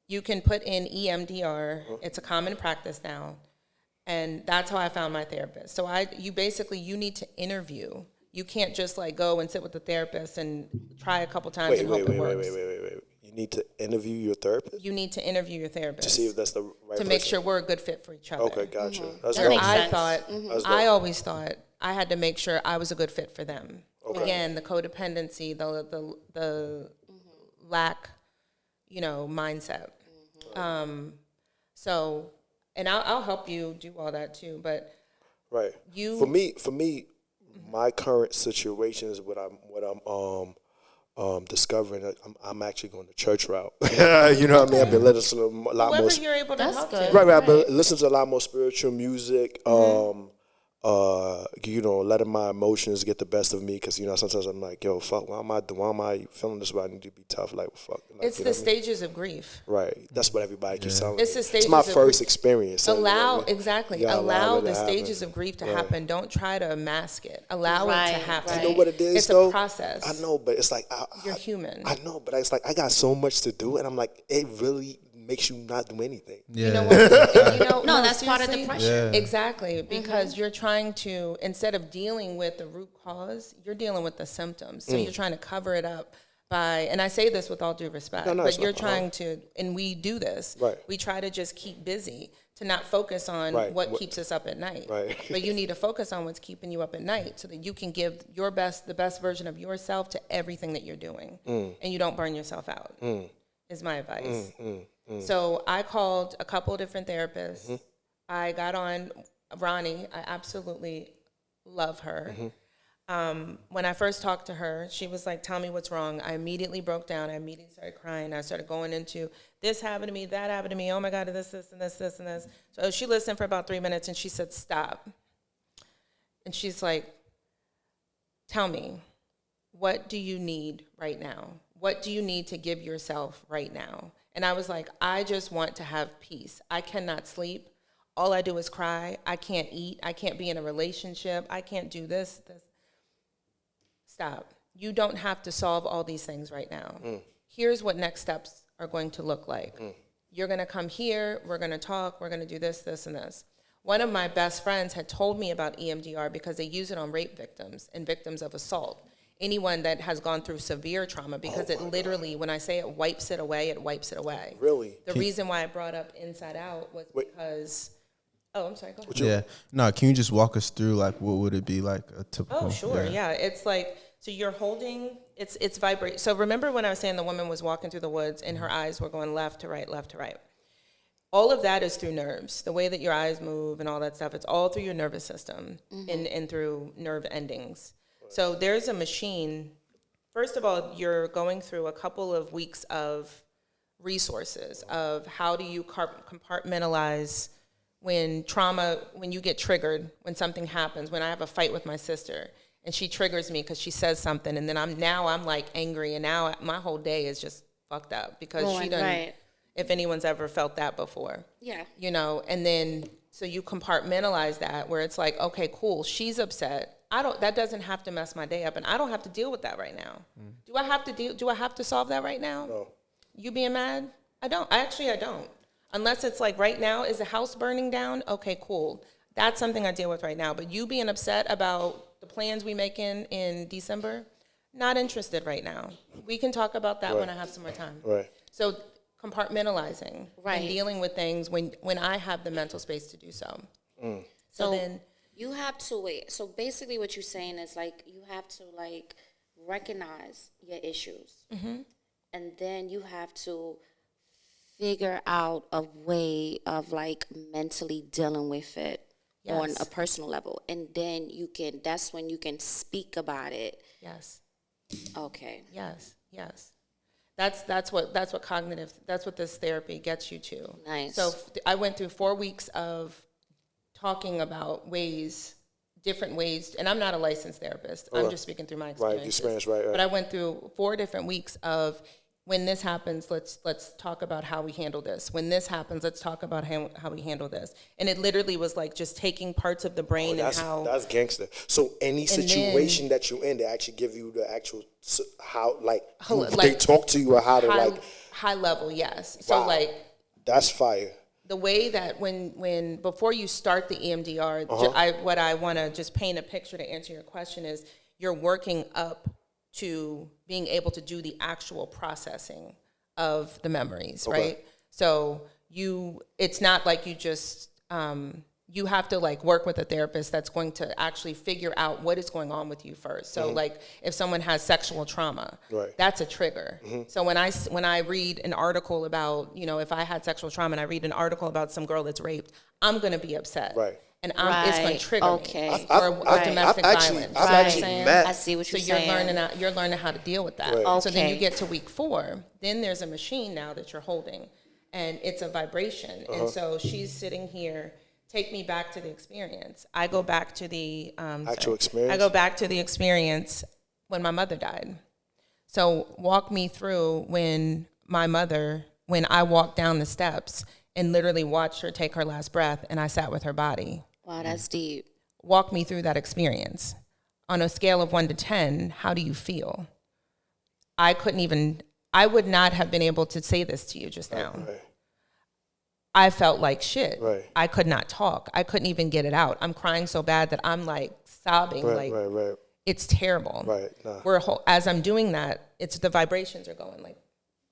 You can put in EMDR. It's a common practice now. And that's how I found my therapist. So you need to interview. You can't just like go and sit with the therapist and try a couple times and hope it works. Wait. You need to interview your therapist You need to interview your therapist to see if that's the right to make person? sure we're a good fit for each other. Okay, gotcha. That's That dope. makes sense. I always thought I had to make sure I was a good fit for them. Okay. Again, the codependency, the lack, mindset. And I'll help you do all that too. But Right. For me, my current situation is what I'm discovering. I'm actually going the church route. You know what I mean? I've been listening to a lot more. whoever you're able to talk to. Right. I've been listening to a lot more spiritual music. Letting my emotions get the best of me because sometimes I'm like, yo, fuck, why am I feeling this way? I need to be tough. Like, fuck. Like, It's the stages of grief. Right. That's what everybody keeps telling me. It's the stages. It's my of first grief. experience. So, Allow You gotta allow it to the happen. stages of grief to happen. Don't try to mask it. Allow it to happen. You know what it is, It's though? a process. I know, but it's like You're human. I know, but it's like I got so much to do, and I'm like, it really makes you not do anything. Yeah. You know what? No, that's part of seriously, depression. Yeah. Exactly, because you're trying to, instead of dealing with the root cause, you're dealing with the symptoms. So you're trying to cover it up by, and I say this with all due respect, but you're trying to, and we do this, we try to just keep busy, to not focus on what keeps us up at night. Right. But you need to focus on what's keeping you up at night so that you can give the best version of yourself to everything that you're doing. And you don't burn yourself out, is my advice. So I called a couple of different therapists. I got on Ronnie. I absolutely love her. When I first talked to her, she was like, tell me what's wrong. I immediately broke down. I immediately started crying. I started going into this happened to me, that happened to me. Oh my God, this, and this, and this. So she listened for about 3 minutes and she said, stop. And she's like, tell me, what do you need right now? What do you need to give yourself right now? And I was like, I just want to have peace. I cannot sleep. All I do is cry. I can't eat. I can't be in a relationship. I can't do this. Stop. You don't have to solve all these things right now. Here's what next steps are going to look like. You're going to come here. We're going to talk. We're going to do this, this, and this. One of my best friends had told me about EMDR because they use it on rape victims and victims of assault. Anyone that has gone through severe trauma, because it literally, when I say it wipes it away, it wipes it away. Really? The reason why I brought up Inside Out was because, I'm sorry, go ahead. Yeah. No, can you just walk us through, like, what would it be like a typical? Oh, sure. Yeah. It's like, so you're holding, it's vibrate. So remember when I was saying the woman was walking through the woods and her eyes were going left to right, left to right. All of that is through nerves. The way that your eyes move and all that stuff, it's all through your nervous system and through nerve endings. So there's a machine. First of all, you're going through a couple of weeks of resources of how do you compartmentalize when you get triggered, when something happens, when I have a fight with my sister and she triggers me because she says something and then I'm like angry and now my whole day is just fucked up because she doesn't, if anyone's ever felt that before. Yeah. And then, so you compartmentalize that where it's like, okay, cool, she's upset. That doesn't have to mess my day up, and I don't have to deal with that right now. Do I have to solve that right now? No. You being mad? I don't. I don't. Unless it's like right now, is the house burning down? Okay, cool. That's something I deal with right now. But you being upset about the plans we make in December, not interested right now. We can talk about that when I have some more time. Right. So compartmentalizing and dealing with things when I have the mental space to do so. So then you have to wait. So basically what you're saying is like you have to like recognize your issues. And then you have to figure out a way of like mentally dealing with it on a personal level, and then that's when you can speak about it. Yes. Okay. Yes. That's what this therapy gets you to. Nice. So I went through 4 weeks of talking about different ways, and I'm not a licensed therapist. I'm just speaking through my experience. Right. But I went through 4 different weeks of, when this happens, let's talk about how we handle this. When this happens, let's talk about how we handle this. And it literally was like just taking parts of the brain that's gangster. So any situation that you're in, they actually give you the actual they talk to you or how to high level, yes. So wow. That's fire. The way that when before you start the EMDR, what I want to just paint a picture to answer your question is, you're working up to being able to do the actual processing of the memories, right? So it's not like you just, you have to like work with a therapist that's going to actually figure out what is going on with you first. So like if someone has sexual trauma, that's a trigger. So when I read an article about, if I had sexual trauma and I read an article about some girl that's raped, I'm going to be upset. Right. And it's going to trigger me. Or domestic violence. I've actually met. I see what you're saying. So you're learning how to deal with that. Right. So then you get to week 4. Then there's a machine now that you're holding, and it's a vibration. And so she's sitting here. Take me back to the experience. I go back to the Actual experience. I go back to the experience when my mother died. So walk me through when I walked down the steps and literally watched her take her last breath, and I sat with her body. Wow, that's deep. Walk me through that experience. On a scale of 1 to 10, how do you feel? I would not have been able to say this to you just now. Right. I felt like shit. Right. I could not talk. I couldn't even get it out. I'm crying so bad that I'm like sobbing. Right. It's terrible. Right. Nah. As I'm doing that, it's the vibrations are going like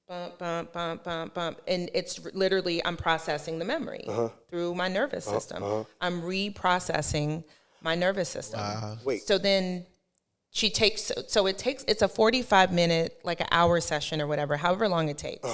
bump, bump, bump, bump, bump. And it's literally, I'm processing the memory through my nervous system. I'm reprocessing my nervous system. Wait. So then she takes, it's a 45-minute, like an hour session or whatever, however long it takes.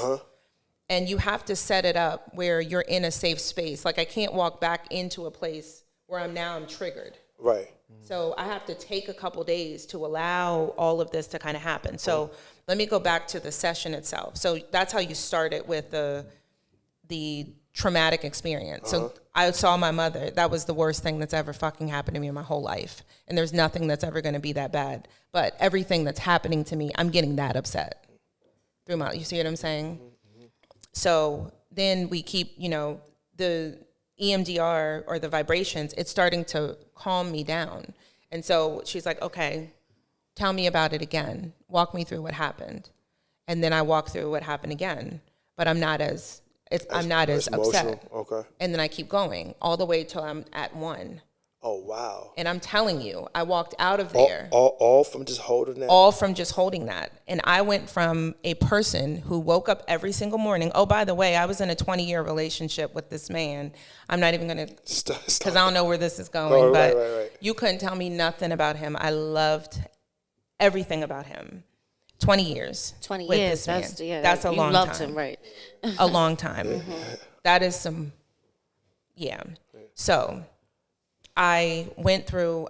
And you have to set it up where you're in a safe space. Like I can't walk back into a place where I'm triggered. Right. So I have to take a couple days to allow all of this to kind of happen. So let me go back to the session itself. So that's how you start it with the traumatic experience. So I saw my mother. That was the worst thing that's ever fucking happened to me in my whole life. And there's nothing that's ever going to be that bad. But everything that's happening to me, I'm getting that upset. You see what I'm saying? So then we keep, the EMDR or the vibrations, it's starting to calm me down. And so she's like, okay, tell me about it again. Walk me through what happened. And then I walk through what happened again, but I'm not as upset. Okay. And then I keep going all the way till I'm at 1. Oh, wow. And I'm telling you, I walked out of there. All from just holding that? All from just holding that. And I went from a person who woke up every single morning. Oh, by the way, I was in a 20-year relationship with this man. I'm not even going to, because I don't know where this is going. But right. You couldn't tell me nothing about him. I loved everything about him. 20 years. 20 with years. This man. That's a long time. You loved him, right? A long time. That is some, yeah. So I went through,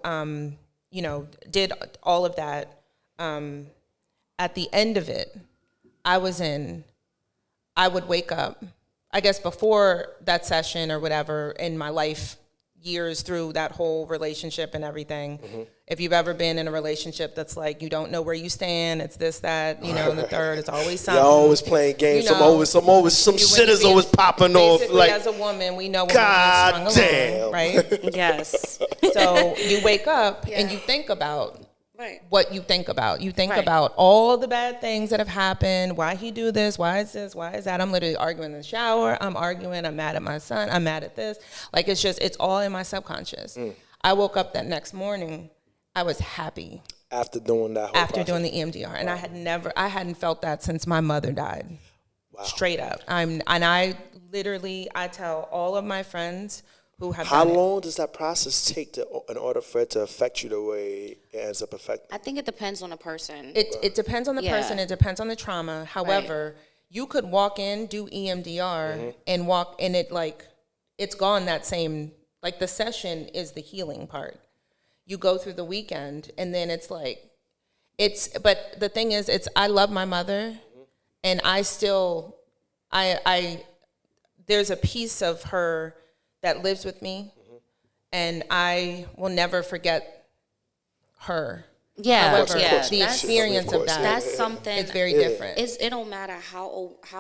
did all of that. At the end of it, I would wake up, I guess before that session or whatever in my life, years through that whole relationship and everything. If you've ever been in a relationship that's like, you don't know where you stand, it's this, that, the third, it's always something. You're always playing games, some shit is always popping off. Like, as a woman, we know when God we're damn. along, right? Yes. So you wake up and you think about what you think about. You think about all the bad things that have happened. Why he do this? Why is this? Why is that? I'm literally arguing in the shower. I'm mad at my son. I'm mad at this. Like, it's all in my subconscious. I woke up that next morning. I was happy. After doing that whole process. Doing the EMDR. And I hadn't felt that since my mother died. Wow. Straight up. I tell all of my friends who have How long does that process take in order for it to affect you the way it ends up affecting? I think it depends on the person. It depends on the person. It depends on the trauma. However, you could walk in, do EMDR, and walk, and it's gone that same, like the session is the healing part. You go through the weekend, and then it's like, but the thing is, I love my mother, and I still, there's a piece of her that lives with me, and I will never forget her. Yeah, however, yeah. the experience of that. That's something. It's very different. It don't matter how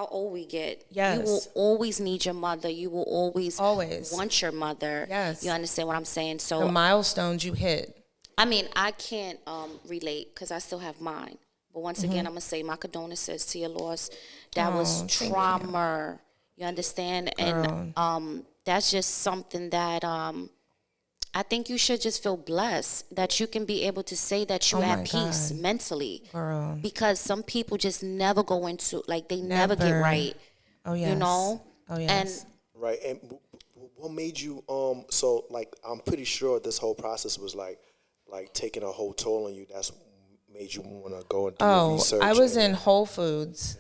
old we get. Yes. You will always need your mother. You will always want your mother. Yes. You understand what I'm saying? So the milestones you hit. I mean, I can't relate because I still have mine. But once again, I'm gonna say my condolences to your loss. That was trauma. You understand? Girl. And that's just something that I think you should just feel blessed that you can be able to say that you're at peace mentally. Girl. Because some people just never go into, like, they never get right. Oh, yes. You know? Oh, yes. And Right. And what made you, so, like, I'm pretty sure this whole process was, like taking a whole toll on you. That's made you want to go and do research. I was in Whole Foods.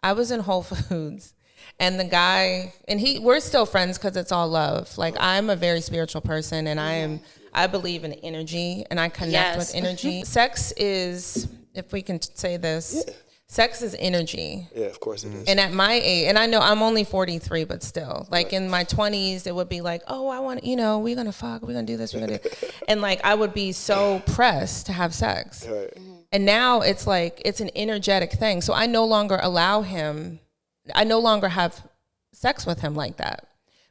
I was in Whole Foods. And the guy, and we're still friends because it's all love. Like, I'm a very spiritual person, and I believe in energy, and I connect with energy. Sex is, if we can say this, sex is energy. Yeah, of course it is. And at my age, and I know I'm only 43, but still, like in my 20s, it would be like, oh, I want, we're going to fuck, we're going to do this, we're going to do. And like, I would be so pressed to have sex. Right. And now it's like, it's an energetic thing. So I no longer have sex with him like that,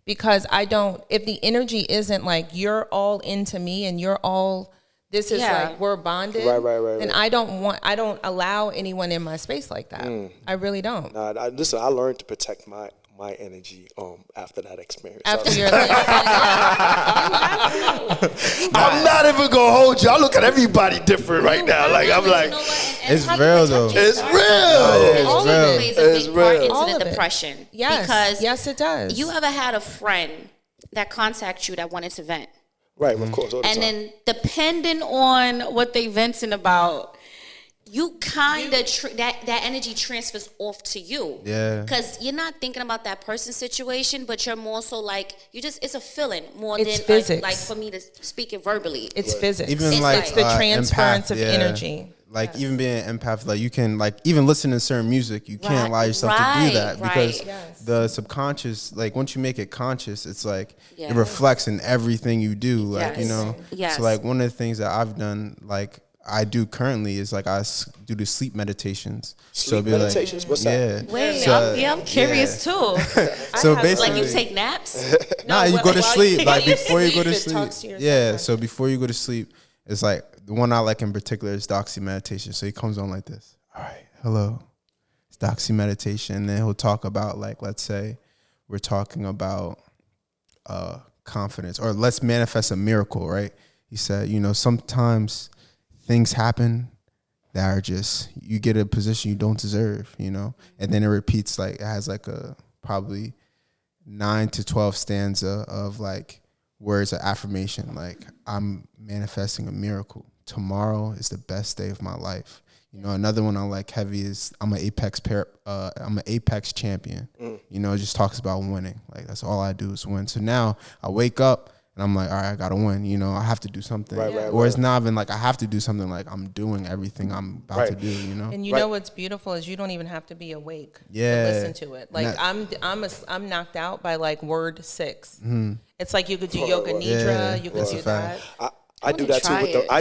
because if the energy isn't like, you're all into me and you're all, this is like, we're bonded. Right. And I don't allow anyone in my space like that. I really don't. Nah, listen, I learned to protect my energy after that experience. After your I'm not even gonna hold you. I look at everybody different right now. Like, I'm like, it's real though. It's real. All of it plays a big part into the depression. Yes. Because yes, it does. You ever had a friend that contacted you that wanted to vent? Right, of course. All the time. Then depending on what they venting about, you kind of that energy transfers off to you. Yeah. Because you're not thinking about that person's situation, but you're more so like, it's a feeling more it's than physics. Like for me to speak it verbally. It's physics. Even it's the transference empath, of energy. Like even being an empath, like you can like even listen to certain music, you can't allow yourself to do that because the subconscious, like once you make it conscious, it's like it reflects in everything you do. Like, so like one of the things that I've done, like I do currently is like I do the sleep meditations. Sleep meditations? Like, what's that? Wait, I'm curious too. So basically, like you take naps? You go to sleep. Like before you go to sleep. Yeah. So before you go to sleep, it's like the one I like in particular is Doxy Meditation. So he comes on like this. All right, hello, it's Doxy Meditation. And then he'll talk about, like, let's say we're talking about confidence, or let's manifest a miracle, right? He said, sometimes things happen that are just, you get a position you don't deserve, and then it repeats, like it has like a probably 9 to 12 stanza of like words of affirmation, like I'm manifesting a miracle. Tomorrow is the best day of my life. Another one I like heavy is I'm an apex champion. It just talks about winning. Like that's all I do is win. So now I wake up and I'm like, all right, I gotta win. I have to do something. Or it's not even like I have to do something. Like I'm doing everything I'm about to do. And know what's beautiful is you don't even have to be awake to listen to it. Like I'm knocked out by like word 6. It's like you could do yoga nidra. You could do that. I do that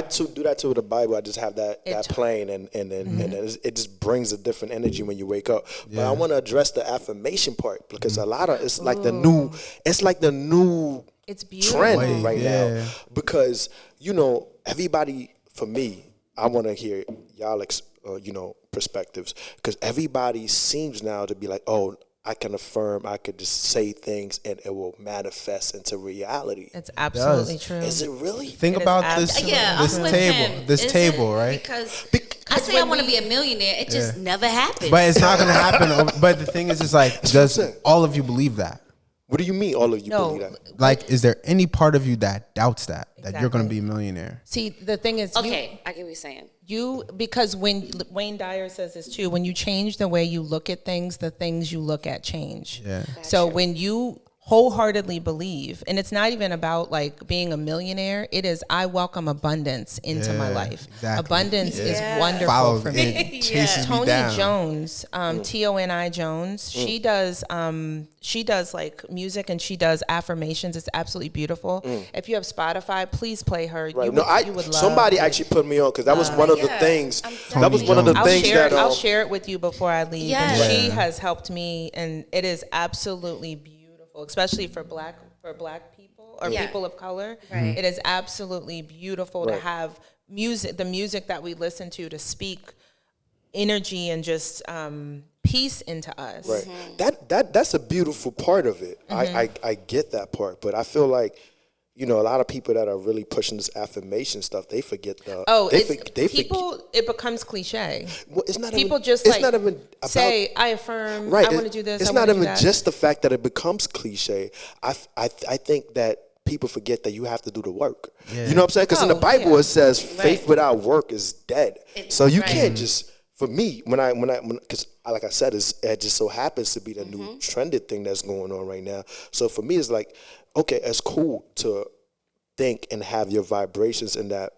too. Do that too with the Bible. I just have that playing, and it just brings a different energy when you wake up. But I want to address the affirmation part because a lot of it's like the new trend right now. Because everybody, for me, I want to hear y'all perspectives, because everybody seems now to be like, oh, I can affirm, I could just say things and it will manifest into reality. It's absolutely true. Is it really? Think about this table, right? Because I say I want to be a millionaire. It just never happens. But it's not going to happen. But the thing is, it's like, does all of you believe that? What do you mean all of you No, believe that? Like, is there any part of you that doubts that you're going to Exactly. be a millionaire? See, the thing is, Okay, I get what you're saying. because when Wayne Dyer says this too, when you change the way you look at things, the things you look at change. Yeah. So when you wholeheartedly believe, and it's not even about like being a millionaire, it is I welcome abundance into my life. exactly. Abundance is wonderful Follow for it me. chases me Toni down. Jones, Toni Jones, she does like music and she does affirmations. It's absolutely beautiful. If you have Spotify, please play her. Right. You would love somebody it. actually put me on because that was one of the things. That was Toni one of the Jones. things that. I'll share it with you before I leave. Yes. And she has helped me, and it is absolutely beautiful, especially for black people or people of color. Right. It is absolutely beautiful to have the music that we listen to speak energy and just peace into us. Right. That's a beautiful part of it. I get that part, but I feel like, you know, a lot of people that are really pushing this affirmation stuff, they forget the. It becomes cliche. Well, it's not People even, just it's like not even about, say, I affirm, right. I want to do this. It's I not wanna do even that. just the fact that it becomes cliche. I think that people forget that you have to do the work. Yeah. You know what I'm saying? Because in the Bible yeah. it says faith without work is dead. So you right. can't just. For me, because like I said, it just so happens to be the new trended thing that's going on right now. So for me, it's like, okay, it's cool to think and have your vibrations in that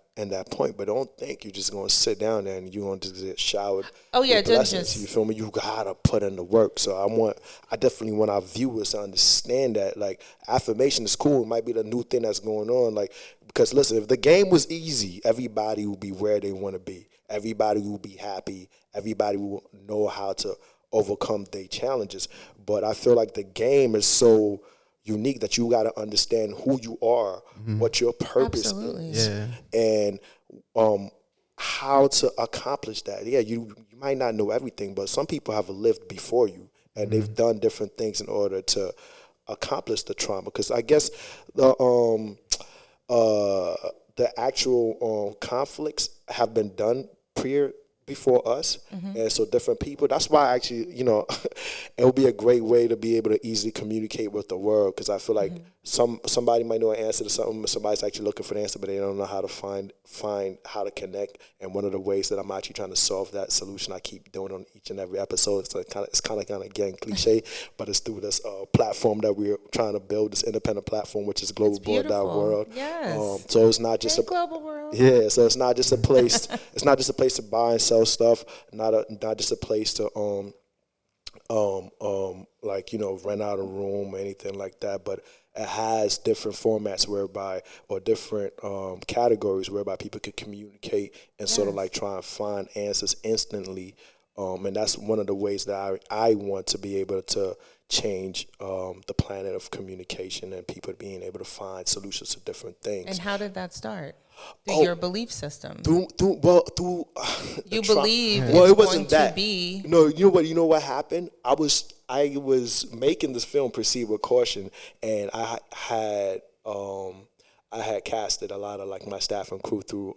point, but don't think you're just going to sit down there and you're going to get showered. Oh yeah, with blessings. just You feel me? You gotta put in the work. So I definitely want our viewers to understand that, like, affirmation is cool. It might be the new thing that's going on. Like, because listen, if the game was easy, everybody would be where they want to be. Everybody will be happy. Everybody will know how to overcome their challenges. But I feel like the game is so unique that you got to understand who you are, what your purpose is, and how to accomplish that. Yeah, you might not know everything, but some people have lived before you, and they've done different things in order to accomplish the trauma. Because I guess the actual conflicts have been done before us, and so different people. That's why actually, you know, it would be a great way to be able to easily communicate with the world, because I feel like somebody might know an answer to something, but somebody's actually looking for the answer, but they don't know how to find how to connect. And one of the ways that I'm actually trying to solve that solution, I keep doing on each and every episode. It's kind of getting cliche, but it's through this platform that we're trying to build, this independent platform, which is globalboard.world. Yes. So it's not just global world. Yeah, so it's not just a place. It's not just a place to buy and sell stuff. Not just a place to like, you know, rent out a room or anything like that. But it has different formats or different categories whereby people can communicate and sort of like try and find answers instantly. And that's one of the ways that I want to be able to change the planet of communication and people being able to find solutions to different things. And how did that start? Through your belief system. Through you believe well, it's it wasn't going that. to be. No, you know what happened? I was making this film, Proceed with Caution, and I had casted a lot of like my staff and crew through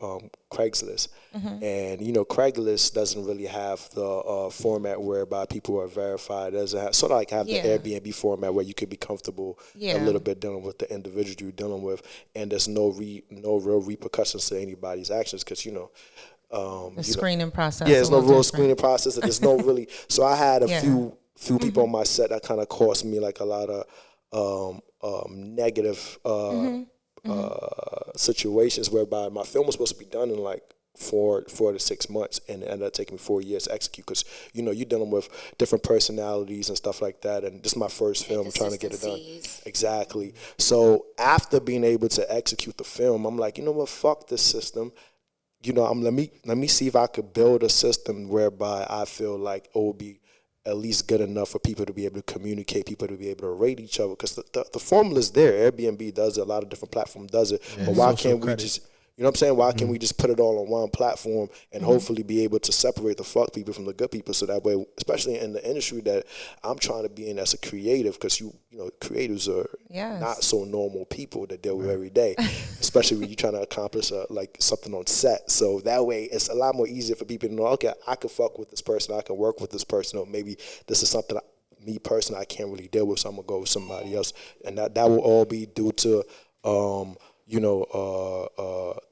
Craigslist, and you know, Craigslist doesn't really have the format whereby people are verified. It doesn't have, sort of like have the Airbnb format where you could be comfortable a little bit dealing with the individual you're dealing with, and there's no real repercussions to anybody's actions, because you know. The screening process. Yeah, there's no real screening process. And there's no really. So I had a few people on my set that kind of cost me like a lot of negative situations, whereby my film was supposed to be done in like 4 to 6 months, and it ended up taking me 4 years to execute, because you know, you're dealing with different personalities and stuff like that, and this is my first film. I'm trying to get it done. Exactly. So after being able to execute the film, I'm like, you know what, fuck this system. You know, let me see if I could build a system whereby I feel like it will be at least good enough for people to be able to communicate, people to be able to rate each other, because the formula is there. Airbnb does it, a lot of different platforms does it, but why can't we just, you know what I'm saying? Why can't we just put it all on one platform and hopefully be able to separate the fuck people from the good people, so that way, especially in the industry that I'm trying to be in as a creative, because you know, creatives are not so normal people that deal with every day, especially when you're trying to accomplish like something on set. So that way, it's a lot more easier for people to know, okay, I can fuck with this person, I can work with this person, or maybe this is something me personally, I can't really deal with, so I'm gonna go with somebody else, and that will all be due to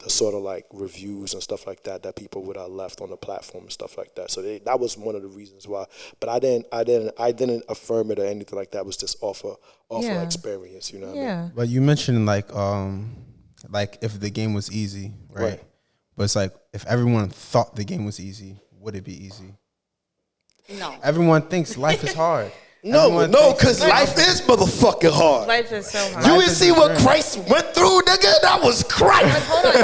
the sort of like reviews and stuff like that people would have left on the platform and stuff like that. So that was one of the reasons why. But I didn't affirm it or anything like that. It was just off of experience, you know what I mean? But you mentioned like if the game was easy, right? But it's like if everyone thought the game was easy, would it be easy? No. Everyone thinks life is hard. No, because life is motherfucking hard. Life is so hard. You didn't see what Christ went through, nigga? That was Christ. But hold on.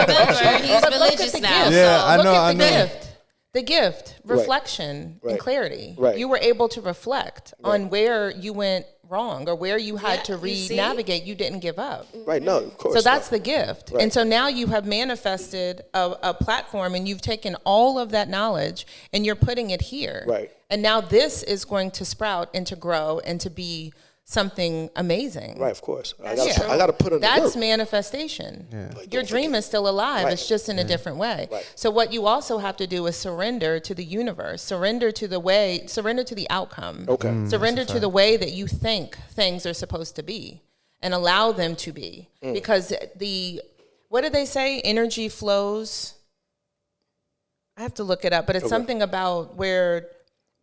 Remember, he's religious now. Yeah, I know. Look at the gift, reflection, and clarity. Right. You were able to reflect on where you went wrong or where you had to re-navigate. You didn't give up. Right, no, of course. So that's the gift. Right. And so now you have manifested a platform and you've taken all of that knowledge and you're putting it here. Right. And now this is going to sprout and to grow and to be something amazing. Right, of course. I got to put in the work. That's manifestation. Yeah. Your dream is still alive. Right. It's just in a different way. Right. So what you also have to do is surrender to the universe, surrender to the outcome. Okay. Surrender to the way that you think things are supposed to be and allow them to be. Because what did they say? Energy flows. I have to look it up, but it's something about where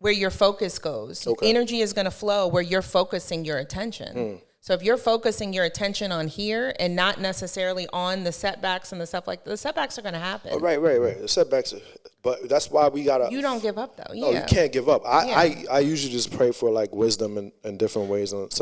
your focus goes. Okay. Energy is going to flow where you're focusing your attention. So if you're focusing your attention on here and not necessarily on the setbacks and the stuff like that, the setbacks are going to happen. Oh, right. The setbacks, but that's why we gotta. You don't give up though. No, you can't give up. I usually just pray for like wisdom in different ways, and it's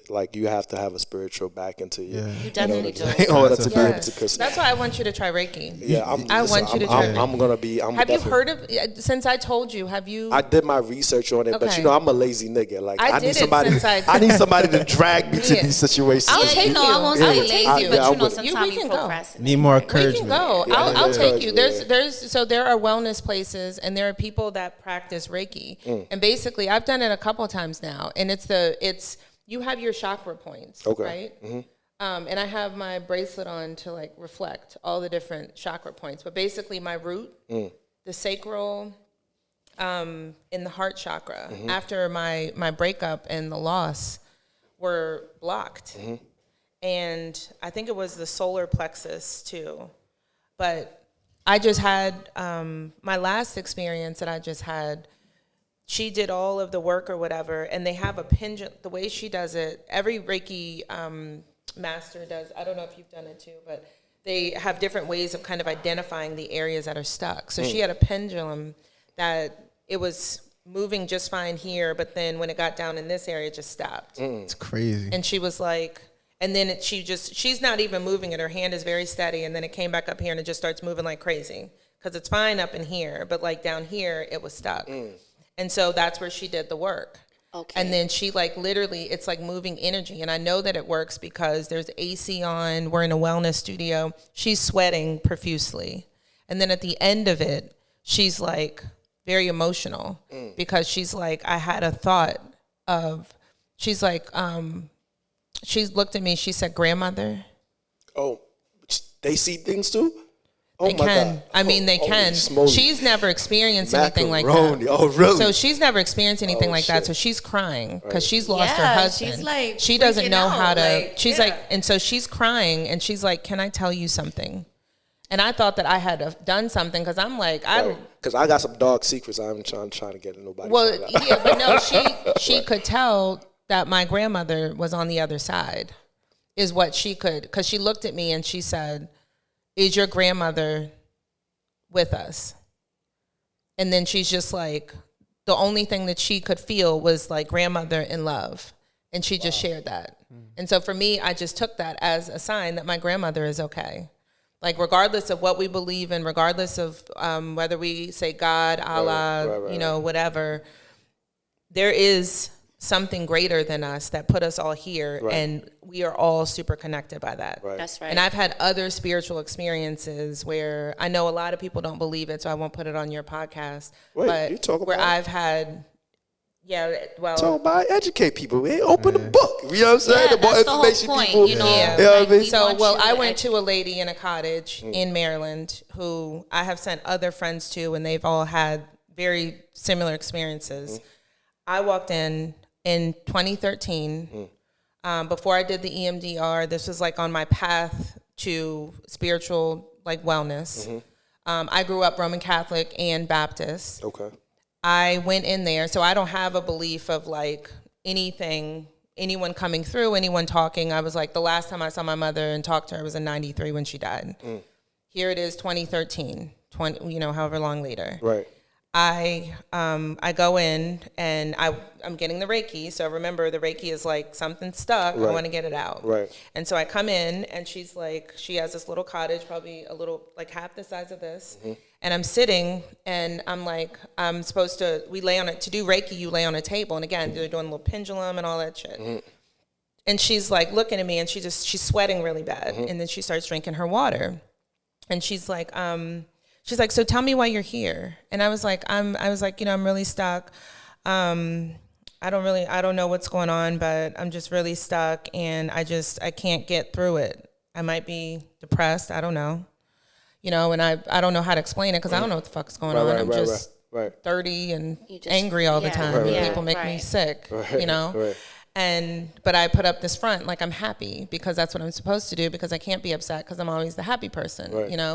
like you have to have a spiritual back into you. You definitely do. In order to be able to. That's why I want you to try Reiki. Yeah, I want you to try Reiki. I'm gonna be. Have you heard of? Since I told you, have you? I did my research on it, but Okay. I'm a lazy nigga. Like I need did it somebody. since I need somebody to drag me to Yeah. these situations. I'll Yeah, take you know, you. I won't I'll say take lazy, you. but I'm you know, with it. sometimes We you can go. procrastinate. Need more We can encouragement. go. Yeah, I'll take you. yeah. There are wellness places and there are people that practice Reiki. And basically I've done it a couple of times now. And it's you have your chakra points, right? And I have my bracelet on to like reflect all the different chakra points. But basically my root, the sacral, in the heart chakra, after my breakup and the loss were blocked. And I think it was the solar plexus too. But I just had, my last experience that I just had, she did all of the work or whatever, and they have a pendulum, the way she does it, every Reiki master does, I don't know if you've done it too, but they have different ways of kind of identifying the areas that are stuck. So she had a pendulum that it was moving just fine here, but then when it got down in this area, it just stopped. It's crazy. And she was like, and then she's not even moving it. Her hand is very steady, and then it came back up here, and it just starts moving like crazy. Because it's fine up in here, but like down here, it was stuck. And so that's where she did the work. Okay. And then she like literally, it's like moving energy. And I know that it works because there's AC on, we're in a wellness studio. She's sweating profusely. And then at the end of it, she's like very emotional because she's like, I had a thought of, she's like, she looked at me, she said, grandmother. Oh, they see things too? Oh They my can. God. I mean, they can. Smokes. She's never experienced anything like Macaroni. that. Oh, really? So she's never experienced anything like that. shit. So she's crying because she's lost her Yeah, husband. she's, like, she doesn't freaking know out, how to. like, She's yeah. like, and so she's crying, and she's like, "Can I tell you something?" And I thought that I had done something because I'm like, Because I got some dark secrets I'm trying to get nobody. well, to find out. yeah, but no, she could tell that my grandmother was on the other side, is what she could, because she looked at me and she said, "Is your grandmother with us?" And then she's just like, the only thing that she could feel was like grandmother in love. And she just shared that. And so for me, I just took that as a sign that my grandmother is okay. Like regardless of what we believe in, regardless of whether we say God, Allah, right. Whatever, there is something greater than us that put us all here, right. And we are all super connected by that. Right. That's right. And I've had other spiritual experiences where I know a lot of people don't believe it, so I won't put it on your podcast. Wait, but you talk where about I've had, talk about educate people. We ain't open the book. You know what I'm saying? Yeah, the more that's the whole information point, people. you know. Yeah. You know what I mean? So, want you I to went to a lady in a cottage in Maryland who I have sent other friends to, and they've all had very similar experiences. I walked in 2013. Before I did the EMDR, this was like on my path to spiritual like wellness. I grew up Roman Catholic and Baptist. Okay. I went in there, so I don't have a belief of like anyone coming through, anyone talking. I was like, the last time I saw my mother and talked to her was in 93 when she died. Here it is, 2013, however long later. Right. I go in and I'm getting the Reiki. So remember, the Reiki is like something stuck. Right. I want to get it out. Right. And so I come in and she's like, she has this little cottage, probably a little like half the size of this. And I'm sitting and I'm like, I'm supposed to, we lay on it, to do Reiki, you lay on a table. And again, they're doing a little pendulum and all that shit. And she's like looking at me and she's sweating really bad. And then she starts drinking her water. And she's like, so tell me why you're here. And I was like, I'm really stuck. I don't know what's going on, but I'm just really stuck and I can't get through it. I might be depressed. I don't know. And I don't know how to explain it because I don't know what the fuck's going on. I'm just 30 and angry all the time. People make me sick, But I put up this front like I'm happy because that's what I'm supposed to do because I can't be upset because I'm always the happy person,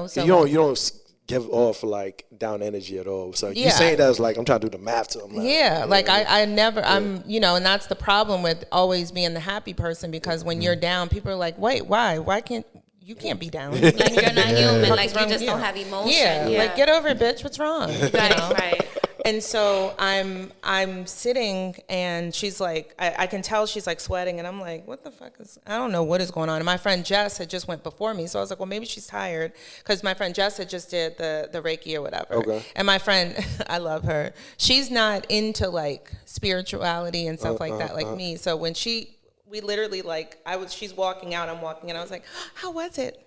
So you don't give off like down energy at all. So you saying that is like I'm trying to do the math to them. I never. I'm and that's the problem with always being the happy person because when you're down, people are like, wait, why? Why can't you can't be down? Like you're not human. Like you just don't have emotion. Like get over it, bitch. What's wrong? Right. And so I'm sitting and she's like, I can tell she's like sweating and I'm like, what the fuck I don't know what is going on. And my friend Jess had just went before me. So I was like, well, maybe she's tired because my friend Jess had just did the Reiki or whatever. Okay. And my friend, I love her. She's not into like spirituality and stuff like that, like me. So when we literally like, she's walking out, I'm walking and I was like, how was it?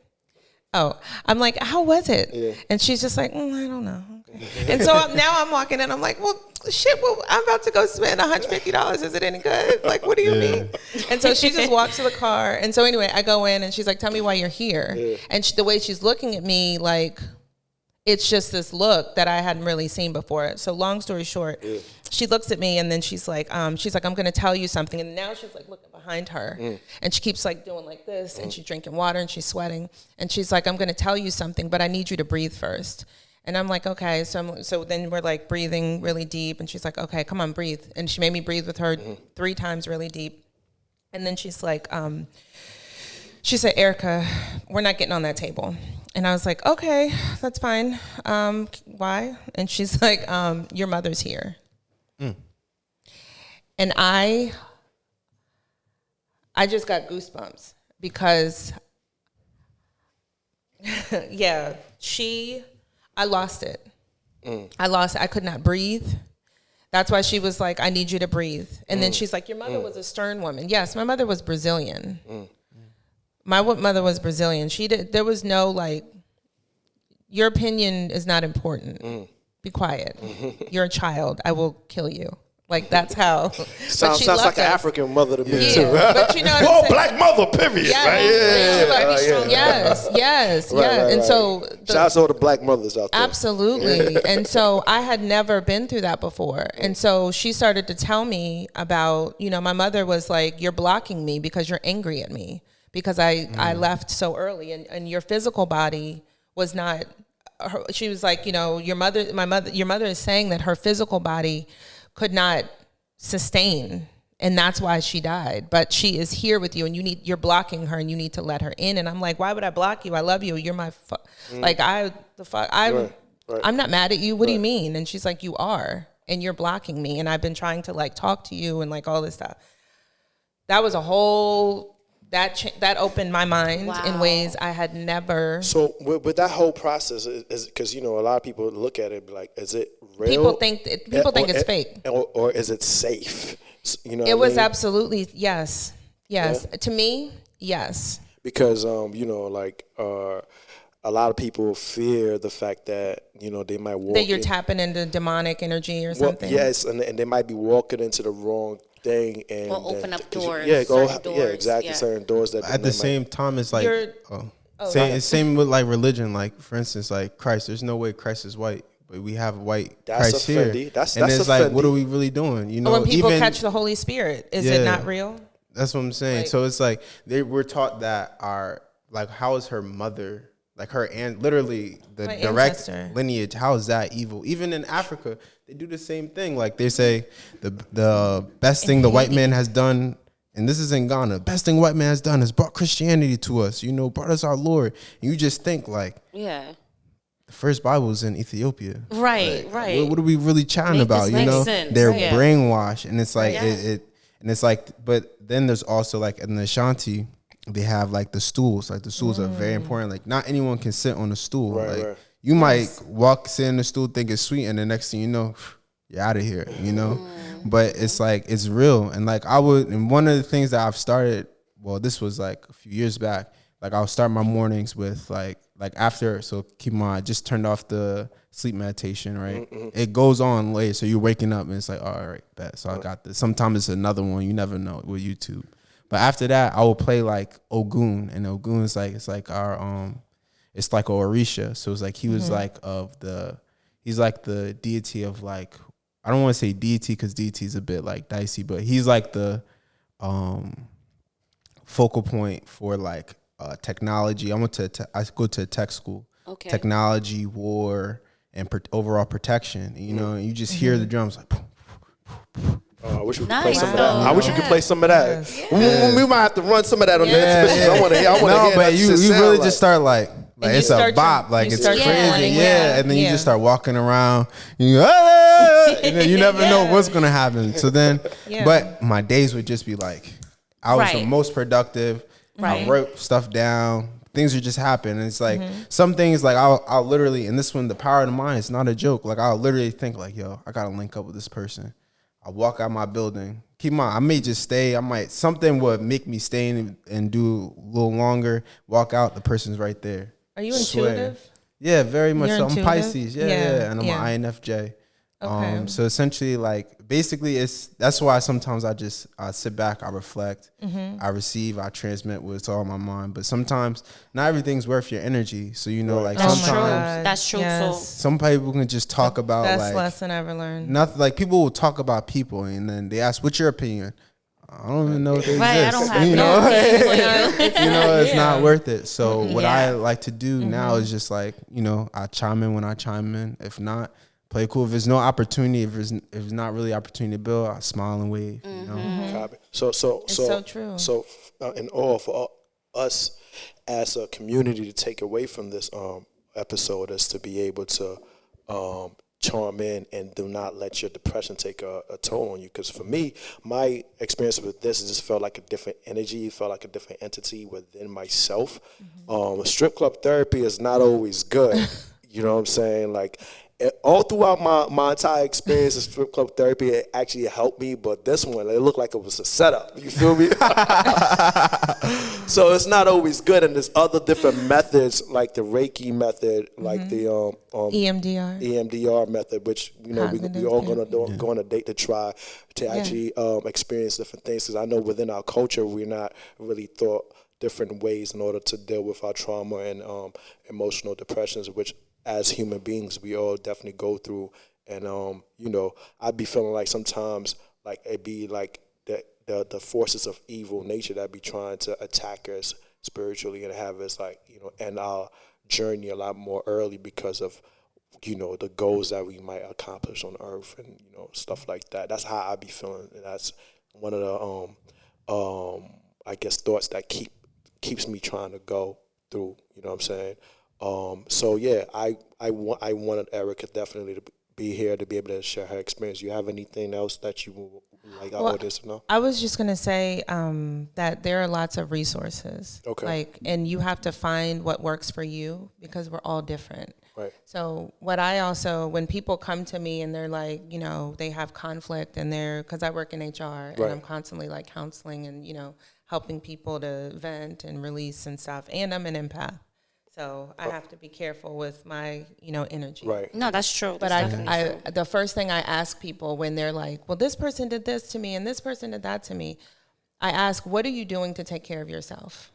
I'm like, how was it? Yeah. And she's just like, I don't know. Okay. And so now I'm walking in, I'm like, well, shit, I'm about to go spend $150. Is it any good? Like, what do you mean? And so she just walks to the car. And so anyway, I go in and she's like, tell me why you're here. Yeah. And the way she's looking at me, like, it's just this look that I hadn't really seen before. So long story short, she looks at me and then she's like, I'm going to tell you something. And now she's like looking behind her and she keeps like doing like this and she's drinking water and she's sweating. And she's like, I'm going to tell you something, but I need you to breathe first. And I'm like, okay. So then we're like breathing really deep. And she's like, okay, come on, breathe. And she made me breathe with her 3 times really deep. And then she's like, she said, Erica, we're not getting on that table. And I was like, okay, that's fine. Why? And she's like, your mother's here. And I just got goosebumps because, I lost it. I lost it. I could not breathe. That's why she was like, I need you to breathe. And then she's like, your mother was a stern woman. Yes, my mother was Brazilian. My mother was Brazilian. There was no like, your opinion is not important. Be quiet. You're a child. I will kill you. Like that's how. Sounds like an African mother to me too. But you know what I'm saying? Black mother, period. Yes. And so shout out to all the black mothers out there. Absolutely. And so I had never been through that before. And so she started to tell me about, my mother was like, you're blocking me because you're angry at me because I left so early and your physical body was not. She was like, your mother is saying that her physical body could not sustain, and that's why she died. But she is here with you, and you're blocking her, and you need to let her in. And I'm like, why would I block you? I love you. You're my I'm not mad at you. What do you mean? And she's like, you are, and you're blocking me, and I've been trying to like talk to you and like all this stuff. That was a whole. That opened my mind in ways I had never. So with that whole process, is because a lot of people look at it like, is it real? People think it's fake, or is it safe? It was absolutely yes. Yeah. To me, yes. Because a lot of people fear the fact that they might walk that you're tapping into demonic energy or something. Yes, and they might be walking into the wrong thing and open up doors. Exactly. Certain doors that at the same time it's like same with like religion. Like for instance, like Christ. There's no way Christ is white, but we have white That's Christ here. offending. That's it's offending. like, what are we really doing? You know, When people even, catch the Holy Spirit, is it not real? That's what I'm saying. Like, so it's like we're taught that how is her mother, like her aunt, literally the direct lineage, how is that evil? Even in Africa, they do the same thing. Like they say the best thing the white man has done, and this is in Ghana, best thing white man has done is brought Christianity to us, you know, brought us our Lord. And you just think like, yeah, the first Bible was in Ethiopia. Right, like, right. What are we really chatting about? You know, sense. they're Right. brainwashed, and it's like and it's like, but then there's also like in the Ashanti, they have like the stools. Like the stools are very important. Like not anyone can sit on a stool. Like you might sit in the stool, think it's sweet, and the next thing you know, you're out of here. You know, but it's like it's real. And like and one of the things that I've started. Well, this was like a few years back. Like I'll start my mornings with like after. So keep in mind, I just turned off the sleep meditation, right? Mm-hmm. It goes on late, so you're waking up and it's like, all right, bet. So I got this. Sometimes it's another one. You never know with YouTube. But after that, I will play like Ogun, and Ogun is like it's like our it's like a Orisha. So it's like he was like he's like the deity of like, I don't want to say deity because deity is a bit like dicey, but he's like the focal point for like technology. I go to tech school. Okay. Technology, war, and overall protection. You know, and you just hear the drums like. I wish we could play some of that. I wish we could play some of that. Yeah. We might have to run some of that on the exhibition. I want to hear. No, but you really just start like it's a bop, like it's crazy, and then you just start walking around, and then you never know what's gonna happen. So then, but my days would just be like, I was the most productive. I wrote stuff down. Things would just happen. And it's like some things like I'll literally, and this one, the power of the mind, it's not a joke. Like I'll literally think like, yo, I gotta link up with this person. I walk out my building. Keep in mind, I may just stay. Something would make me stay and do a little longer. Walk out, the person's right there. Are you intuitive? Yeah, very much so. I'm intuitive? Pisces. Yeah. And I'm an INFJ. Okay. So essentially, like, basically, that's why sometimes I sit back, I reflect, I receive, I transmit what's all in my mind. But sometimes not everything's worth your energy. So you know, like sometimes that's true too. Some people can just talk about best lesson I ever learned. Nothing. Like people will talk about people, and then they ask, "What's your opinion?" I don't even know if they exist. I don't have it's not worth it. So what I like to do now is just like, I chime in when I chime in. If not, play cool. If there's no opportunity, if there's not really opportunity to build, I smile and wave. You know? So true. So in all for us as a community to take away from this episode is to be able to charm in and do not let your depression take a toll on you. Because for me, my experience with this just felt like a different energy. It felt like a different entity within myself. Strip club therapy is not always good. You know what I'm saying? Like, all throughout my entire experience of strip club therapy, it actually helped me. But this one, it looked like it was a setup. You feel me? So it's not always good. And there's other different methods, like the Reiki method, like the EMDR method, which we all go on a date to try to actually experience different things. Because I know within our culture, we're not really taught different ways in order to deal with our trauma and emotional depressions, which as human beings, we all definitely go through. And, I'd be feeling like sometimes like it'd be like the forces of evil nature that be trying to attack us spiritually and have us like, end our journey a lot more early because of, the goals that we might accomplish on earth and, stuff like that. That's how I be feeling. And that's one of the, I guess, thoughts that keeps me trying to go through, you know what I'm saying? So yeah, I wanted Erica definitely to be here to be able to share her experience. You have anything else that you would like our audience to know? I was just gonna say that there are lots of resources. Okay. And you have to find what works for you because we're all different. Right. So when people come to me and they're like, they have conflict and because I work in HR and I'm constantly like counseling and, helping people to vent and release and stuff. And I'm an empath. So I have to be careful with my, energy. Right. No, that's true. But the first thing I ask people when they're like, well, this person did this to me and this person did that to me, I ask, what are you doing to take care of yourself?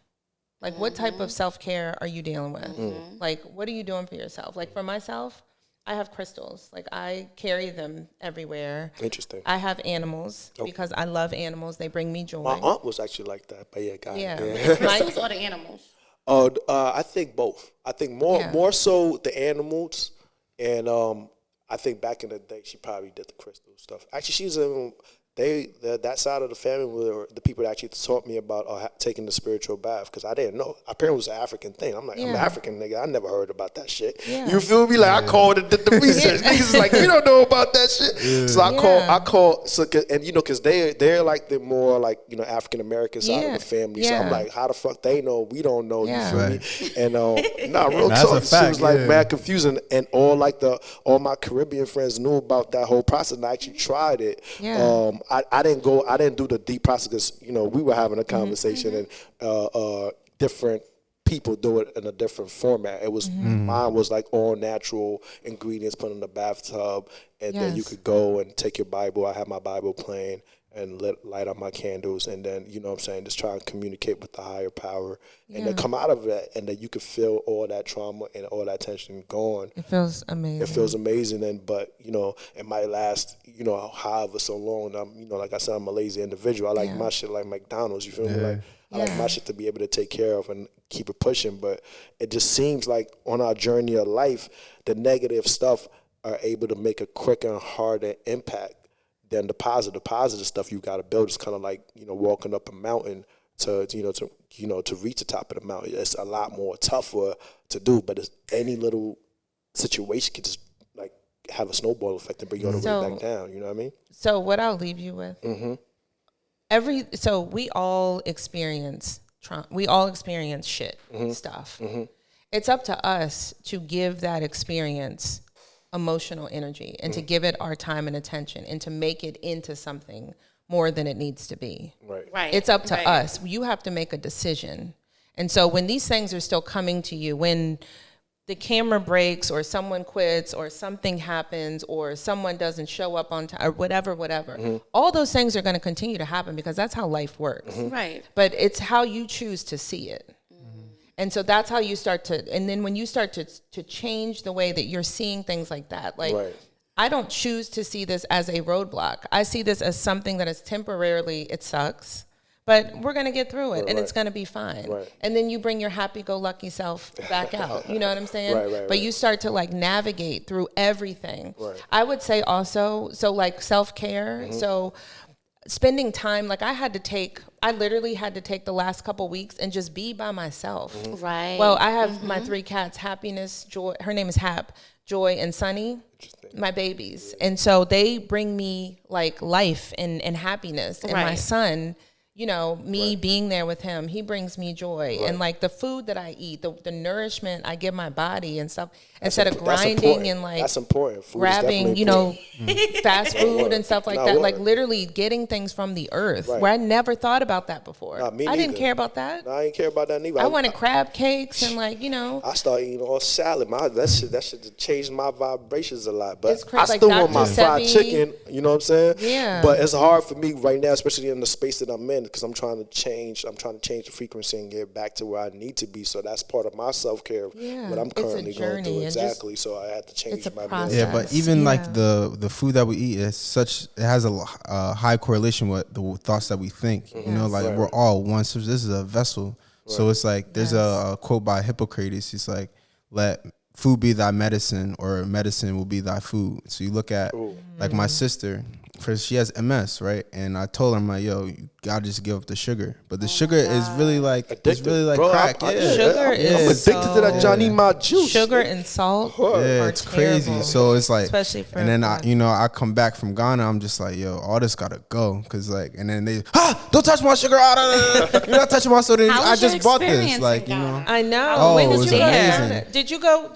Like, what type of self-care are you dealing with? Like, what are you doing for yourself? Like, for myself, I have crystals. Like I carry them everywhere. Interesting. I have animals because I love animals. They bring me joy. My aunt was actually like that, but yeah, got Yeah. it. Yeah. Crystals or the animals? Oh, I think both. I think more so the animals, and I think back in the day she probably did the crystal stuff. Actually, she's in that side of the family were the people that actually taught me about taking the spiritual bath, because I didn't know. Apparently, it was an African thing. I'm like, I'm an African nigga. I never heard about that shit. Yeah. You feel me? Like I called it the research. Niggas is like, you don't know about that shit. Yeah. So I call. So and because they're like the more like African American side of the family. So I'm like, how the fuck they know? We don't know. You feel me? And real talk. It was like mad confusing, and all my Caribbean friends knew about that whole process, and I actually tried it. Yeah. I didn't do the deep process because, we were having a conversation and different people do it in a different format. It was, mine was like all natural ingredients put in the bathtub, and then you could go and take your Bible. I had my Bible playing and light up my candles, and then, just try and communicate with the higher power, and then come out of that, and then you could feel all that trauma and all that tension gone. It feels amazing. It feels amazing, but it might last, however so long. I'm, like I said, I'm a lazy individual. I like my shit like McDonald's. You feel me? Like I like my shit to be able to take care of and keep it pushing. But it just seems like on our journey of life, the negative stuff are able to make a quicker and harder impact than the positive. The positive stuff you got to build is kind of like walking up a mountain to reach the top of the mountain. It's a lot more tougher to do, but any little situation can just like have a snowball effect and bring you all the way back down. You know what I mean? So what I'll leave you with, we all experience trauma. We all experience shit stuff. It's up to us to give that experience emotional energy and to give it our time and attention and to make it into something more than it needs to be. Right. It's up to us. You have to make a decision. And so when these things are still coming to you, when the camera breaks or someone quits or something happens or someone doesn't show up on time or whatever, all those things are going to continue to happen because that's how life works. Right. But it's how you choose to see it. And so that's how you start to, and then when you start to change the way that you're seeing things like that, like I don't choose to see this as a roadblock. I see this as something that is temporarily, it sucks, but we're going to get through it and it's going to be fine. And then you bring your happy-go-lucky self back out. You know what I'm saying? But you start to like navigate through everything. I would say also, so like self-care, so spending time, like I literally had to take the last couple weeks and just be by myself. Right. Well, I have my 3 cats, Happiness, Joy, her name is Hap, Joy, and Sunny, my babies. And so they bring me like life and happiness. And my son, me being there with him, he brings me joy. And like the food that I eat, the nourishment I give my body and stuff, instead of grinding and like that's important. Food grabbing, fast food and stuff like that. Like literally getting things from the earth where I never thought about that before. I didn't care about that. I didn't care about that neither. I wanted crab cakes and like, I started eating all salad. That should change my vibrations a lot. But it's crazy. I still want my fried chicken, you know what I'm saying? Yeah. But it's hard for me right now, especially in the space that I'm in, because I'm trying to change the frequency and get back to where I need to be. So that's part of my self-care, what I'm currently going through. Exactly. So I had to change my process. Yeah, but even like the food that we eat it has a high correlation with the thoughts that we think. Like we're all one. So this is a vessel. So it's like there's a quote by Hippocrates. He's like, "Let food be thy medicine, or medicine will be thy food." So you look at like my sister. First, she has MS, right? And I told her, I'm like, yo, you gotta just give up the sugar. But the sugar is really like addictive. It's really like crack. Sugar is addicted to that Johnny Ma juice. Sugar and salt. Yeah, it's crazy. Terrible. So it's like, especially for and then I come back from Ghana. I'm just like, yo, all this gotta go, cause like, and then they, don't touch my sugar. You're not touching my soda. I just bought this, like, I know. Oh, when it was amazing. Did you all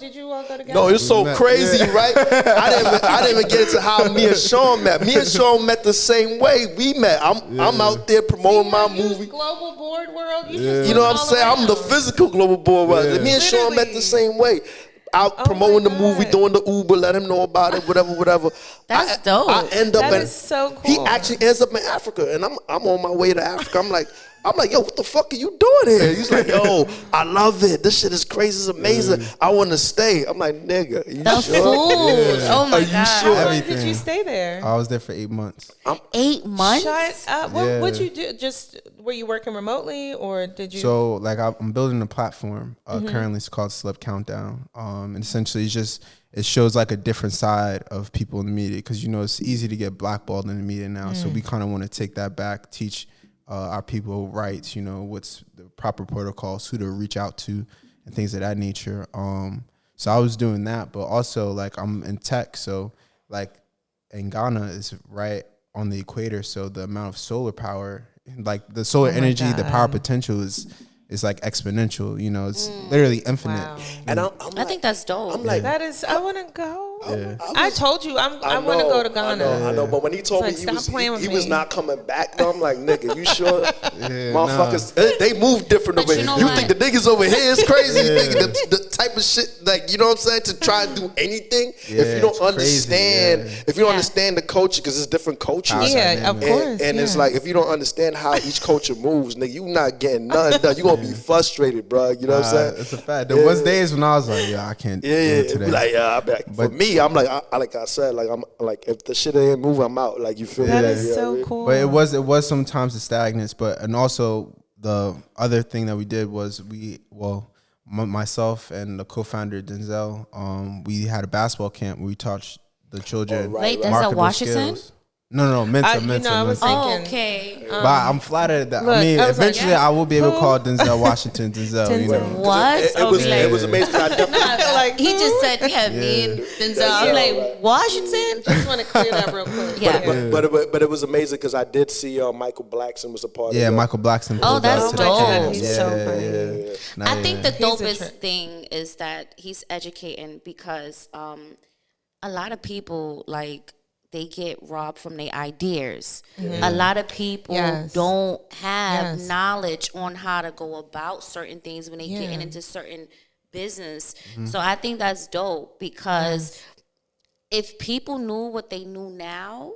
go together? No, it's so crazy, right? I didn't even get into how me and Sean met. Me and Sean met the same way we met. I'm out there promoting my movie. Global board world. You know what I'm saying? I'm the physical global board world. Me and Sean met the same way. Out promoting the movie, doing the Uber, let him know about it, whatever. That's dope. I end up that is so cool. He actually ends up in Africa, and I'm on my way to Africa. I'm like, I'm like, yo, what the fuck are you doing here? He's like, yo, I love it. This shit is crazy. It's amazing. I want to stay. I'm like, nigga, you The sure? food. Oh my Are you God. sure? How long did Everything. you stay there? I was there for 8 months. 8 months? Shut up. What Yeah. would you do? Just were you working remotely or did you? So like I'm building a platform. Currently, it's called Slip Countdown. And essentially, it shows like a different side of people in the media because it's easy to get blackballed in the media now. So we kind of want to take that back, teach our people rights. What's the proper protocols, who to reach out to, and things of that nature. So I was doing that, but also like I'm in tech, so like in Ghana is right on the equator. So the amount of solar power, like the solar energy, the power potential is like exponential. It's literally infinite. Wow. And I think that's dope. I'm like, That is, I want to go. Yeah. I told you, I want to go to Ghana. I know, but when he told It's me like, stop playing with he was me. not coming back, though, I'm like, nigga, you sure? Motherfuckers, they move different But over you here. know You what? think the niggas over here is crazy? Nigga, the type of shit, like, you know what I'm saying, to try and do anything. If you don't it's crazy, understand, if you don't understand the culture, because it's different cultures. Yeah, of course. And it's yeah. like, if you don't understand how each culture moves, nigga, you not getting nothing done. You gonna be frustrated, bro. You know what I'm saying? It's a fact. There was days when I was like, I can't do it Yeah, today. like I be like, for me, I'm like I said, like I'm like if the shit ain't moving, I'm out. Like you feel me? That Like, is you know what I so mean? cool. But it was sometimes the stagnance. And also the other thing that we did was myself and the co-founder Denzel, we had a basketball camp where we taught the children. Wait, Denzel marketable Washington? skills. No, Mensa. I was Oh, thinking. okay. But I'm flattered that Look, I mean, I was like, eventually I will be able to call Denzel Washington Denzel. You know, What? It was amazing. 'Cause I definitely, Like, He just said, me and Denzel. I'm like, Washington? just want to clear that real quick. Yeah. but it was amazing because I did see Michael Blackson was a part of it. yeah, Michael Blackson. Oh, pulled that's up to dope. the camp. He's so funny. Nah, I think the He's a dopest trip. thing is that he's educating because a lot of people, like, they get robbed from their ideas. A lot of people Yes. don't have Yes. knowledge on how to go about certain things when they get into certain business. So I think that's dope because if people knew what they knew now,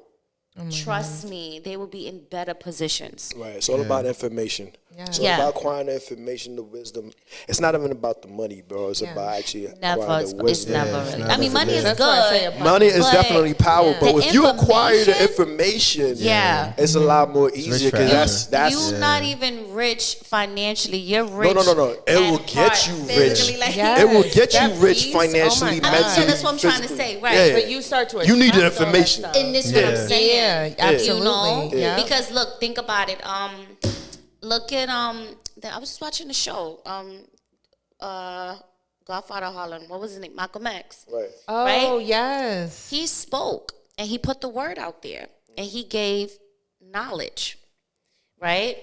trust me, they would be in better positions. Right, it's all about information. It's all Yeah. about acquiring the information, the wisdom. It's not even about the money, bro. It's about actually acquiring the It's wisdom. never really. I mean, money is That's why I say good. a Money is but definitely power, but the if you acquire the information- information, Yeah. it's a lot more easier because factor. that's You're not even rich financially. You're rich. no. It at will get heart, you physically, rich. like- Yes. It will get That you rich piece, oh my financially, God. mentally, that's what I'm trying to physically. say, right. Yeah. But you start to You need the attract all that information. stuff. And this is what I'm saying. Yeah, You absolutely. know? Yeah. Because look, think about it. Look at I was just watching the show. Godfather Harlem. What was his name? Malcolm X. Right. Oh, Right? yes. He spoke and he put the word out there and he gave knowledge, right?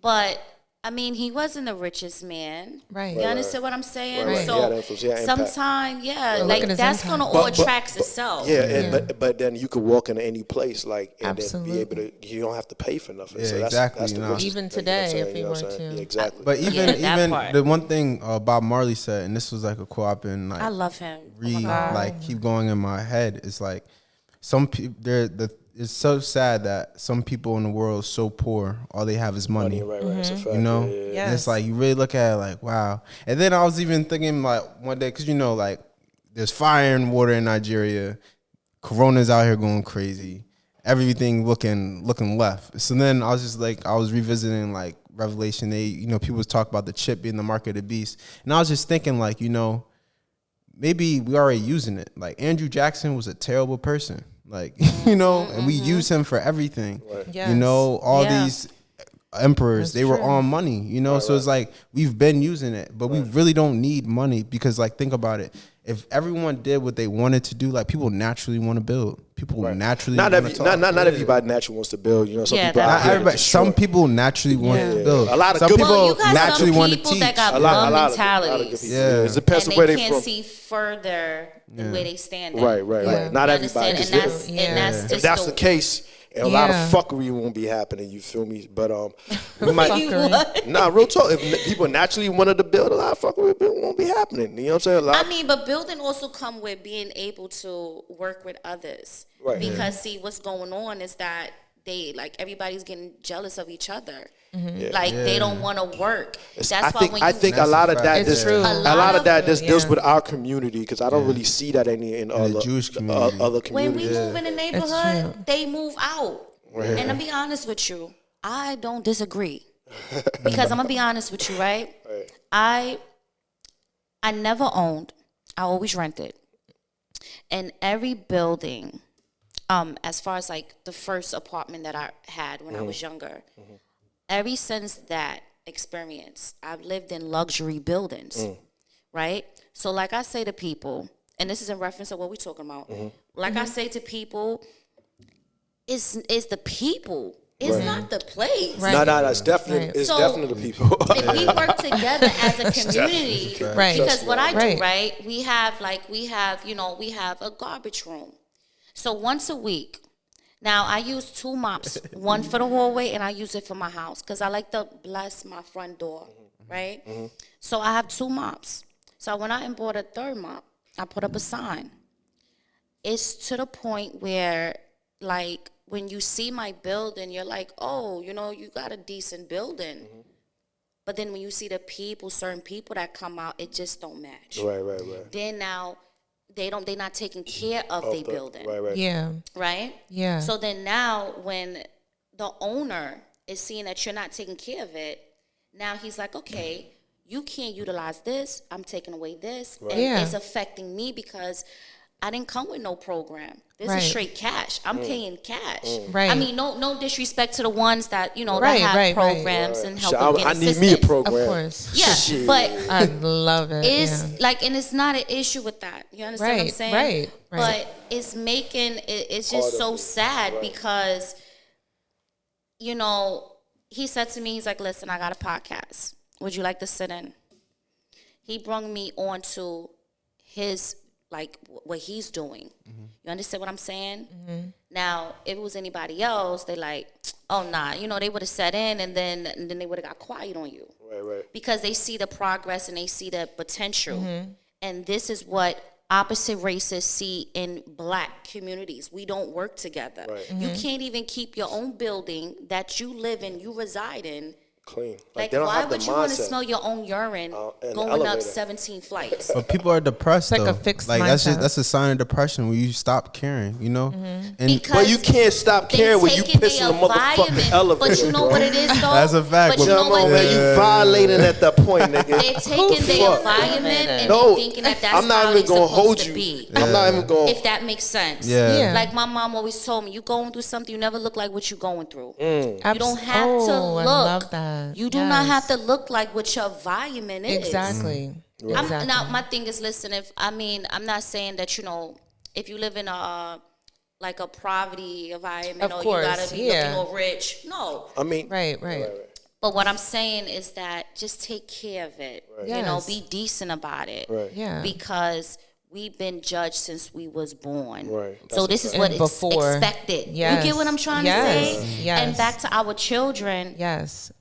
But I mean, he wasn't the richest man. Right. You understand what I'm saying? Right. He So had influence, he had impact. sometimes, Look like at his that's impact. gonna all attract itself. Yeah, and, but then you could walk into any place and then be able Absolutely. to. You don't have to pay for nothing. Yeah, so that's, exactly, That's the nah. richest Even thing, you know what I'm today, saying? if you You know what I'm want saying? to. Yeah, exactly. But Yeah, that even part. the one thing Bob Marley said, and this was like a quote I've been like I love him. Oh my God. like keep going in my head. It's like some people it's so sad that some people in the world are so poor, all they have is money. Right. It's a fact. You know, Yeah, yeah, yeah. and Yes. it's like you really look at it like wow. And then I was even thinking like one day because like there's fire and water in Nigeria, Corona's out here going crazy, everything looking left. So then I was just like I was revisiting like Revelation 8. People talk about the chip being the mark of the beast, and I was just thinking like maybe we already using it. Like Andrew Jackson was a terrible person. Like, and we use him for everything. Yes. All Yeah. these emperors, That's they were true. on money, so it's like we've been using it, but we really don't need money because like think about it. If everyone did what they wanted to do, like people naturally want to build. People naturally Not want to talk. not everybody naturally wants to build. Some Yeah, people that's out Not here everybody. just Some short. people naturally want to build. A lot of some good- people Well, you got naturally some want to people teach. that got A lot love of good mentalities. people. Yeah. It depends And on where they they can't from. see further than where they stand at. Right. Yeah. Not You everybody. understand? 'cause And that's, Yeah. and that's if just that's the case, a lot of Yeah. fuckery won't be happening. You feel me? But we might. Fuckery. Nah, real talk. If people naturally wanted to build, a lot of fuckery won't be happening. You know what I'm saying? A lot. I mean, but building also come with being able to work with others. Right. Because see, what's going on is that everybody's getting jealous of each other. Yeah. They don't want to work. I think a lot of that It's true. a lot of that just deals Yeah. with our community, because I don't really see that in other Jewish community. other When we communities. move in the neighborhood, they move out. And I'll be honest with you, I don't disagree. Because I'm gonna be honest with you, right? I never owned. I always rented. And every building, as far as like the first apartment that I had when I was younger, ever since that experience, I've lived in luxury buildings, right? So like I say to people, and this is in reference to what we're talking about, like I say to people, it's the people. It's not the place. No, it's definitely it's definitely the people. If we work together as a community, because what I do, right? We have a garbage room. So once a week, now I use 2 mops, one for the hallway, and I use it for my house because I like to bless my front door, right? So I have 2 mops. So when I bought a 3rd mop, I put up a sign. It's to the point where, like, when you see my building, you're like, oh, you got a decent building. But then when you see the people, certain people that come out, it just don't match. Right. Then now they're not taking care of their building. Right. Yeah. Right? Yeah. So then now when the owner is seeing that you're not taking care of it, now he's like, okay, you can't utilize this. I'm taking away this. And it's affecting me because I didn't come with no program. This is straight cash. I'm paying cash. Right. I mean, no disrespect to the ones that, that have programs and help them get I need me a program. Of course. Yeah, but I love it. it's and it's not an issue with that. You understand what I'm saying? Right. But it's making it's just so sad because, he said to me, he's like, listen, I got a podcast. Would you like to sit in? He brought me on to his, like, what he's doing. You understand what I'm saying? Now, if it was anybody else, they like, oh, nah. They would have sat in and then they would have got quiet on you. Right. Because they see the progress and they see the potential. And this is what opposite races see in Black communities. We don't work together. You can't even keep your own building that you live in, you reside in, clean. Like, they don't why have the would you want to mindset. smell your own urine in the going up elevator. 17 flights? But people are depressed. It's like though. a fixed that's mindset. that's a sign of depression when you stop caring. And Because But you can't stop they caring when you taking piss in the their motherfucking environment. elevator. But you know bro. what it is, though? That's a fact. But you know what Man, it you is? violating at that point, nigga. They're taking their environment and No, they're thinking that that's I'm not how even they're gonna supposed hold to you. be. I'm not even going. If that makes sense. Yeah. Like my mom always told me, you going through something, you never look like what you're going through. You Abs- don't have to oh, look. I love that. You do not have Yes. to look like what your environment is. Exactly. Exactly. Now my thing is, listen. I'm not saying that if you live in a like a poverty environment, Of or course, you gotta be yeah. looking all rich. No. I mean, Right. But what I'm saying is that just take care of it. Yes. Be decent about it. Right. Yeah. Because we've been judged since we was born. Right. So That's this a is fact. what And is before. expected. Yes. You get what I'm trying Yes. to say? Yes. And back to our children. Yes.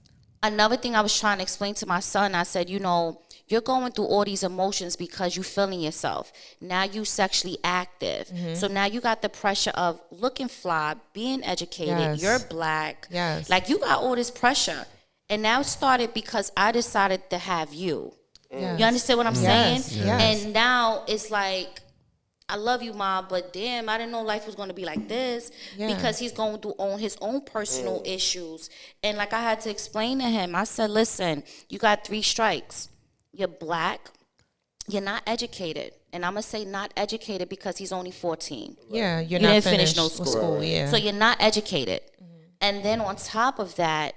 Another thing I was trying to explain to my son, I said, you're going through all these emotions because you're feeling yourself. Now you sexually active. So now you got the pressure of looking fly, being educated. Yes. You're Black. Yes. Like you got all this pressure. And now it started because I decided to have you. Yes. You understand what I'm Yes. saying? Yes. And now it's like, I love you, Mom, but damn, I didn't know life was going to be like this. Yeah. Because he's going through his own personal issues. And like I had to explain to him, I said, listen, you got 3 strikes. You're Black. You're not educated. And I'm going to say not educated because he's only 14. Yeah. You're You not didn't finish finished no with school. Yeah. So you're not educated. And then on top of that,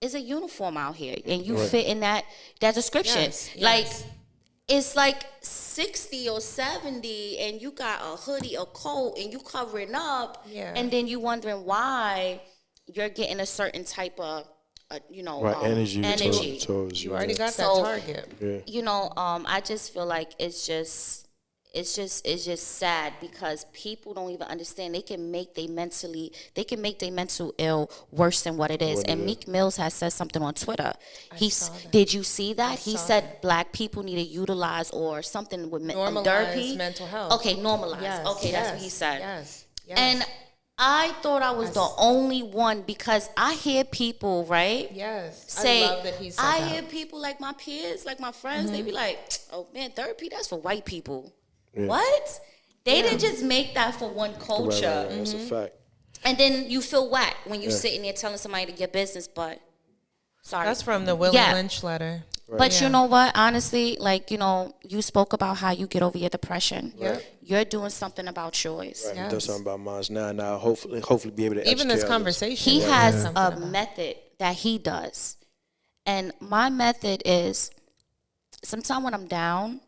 it's a uniform out here. And you fit in that description. Yes, yes. Like, it's like 60 or 70 and you got a hoodie, a coat, and you covering up. Yeah. And then you wondering why you're getting a certain type of, energy. energy. Towards you already got that So- target. I just feel like it's just sad because people don't even understand they can make their mental ill worse than what it is. And Meek Mills has said something on Twitter. Did you see that? He said Black people need to utilize or something with Normalize therapy. mental health. Okay, normalize. Yes. Okay, that's what he said. Yes. And I thought I was the only one because I hear people, right? Yes. Say, I love that he said I that. hear people like my peers, like my friends, they be like, oh man, therapy, that's for white people. Yeah. What? They didn't just make that for one culture. Right. That's a fact. And then you feel whack when you sitting there telling somebody to get business, but sorry. That's from the Willie Lynch letter. But you know what? Honestly, like, you know, you spoke about how you get over your depression. Right. You're doing something about yours. Right. Yes. Do something about mine now. Now, hopefully, be able to even this conversation. He has a method that he does, and my method is sometimes when I'm down,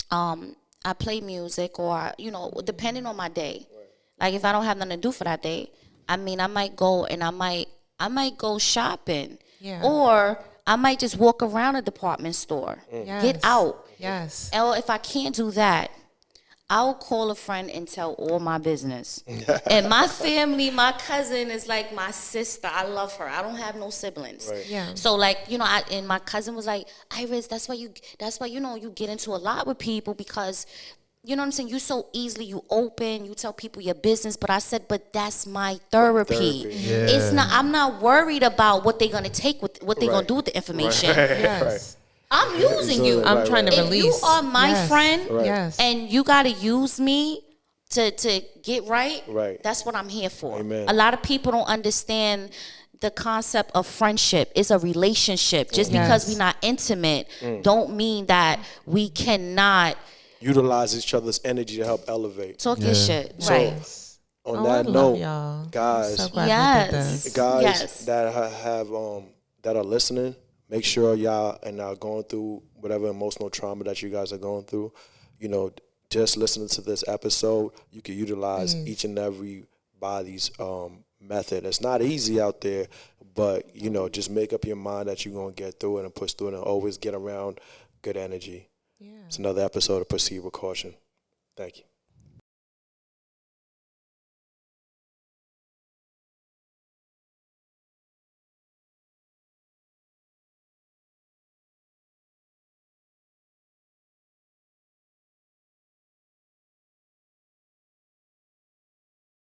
I play music, or you know, depending on my day. Right. Like if I don't have nothing to do for that day, I mean, I might go and I might go shopping, or I might just walk around a department store, get out. Yes. Or if I can't do that, I'll call a friend and tell all my business. And my family, my cousin is like my sister. I love her. I don't have no siblings. Right. Yeah. So like, you know, and my cousin was like, Iris, that's why you know, you get into a lot with people because, you know what I'm saying? You so easily, you open, you tell people your business. But I said, but that's my therapy. Yeah. It's not, I'm not worried about what they're going to take with, what they're going to do with the information. Yes. I'm using you. I'm trying to if release. you are my friend, yes, and you got to use me to get right, that's what I'm here for. Amen. A lot of people don't understand the concept of friendship. It's a relationship. Just because we're not intimate don't mean that we cannot utilize each other's energy to help elevate. Talk your shit. So, right. On that note, guys, so glad we did this. That have that are listening, make sure y'all and are going through whatever emotional trauma that you guys are going through. You know, just listening to this episode, you can utilize each and every body's method. It's not easy out there, but you know, just make up your mind that you're gonna get through it and push through it, and always get around good energy. Yeah. It's another episode of Proceed with Caution. Thank you.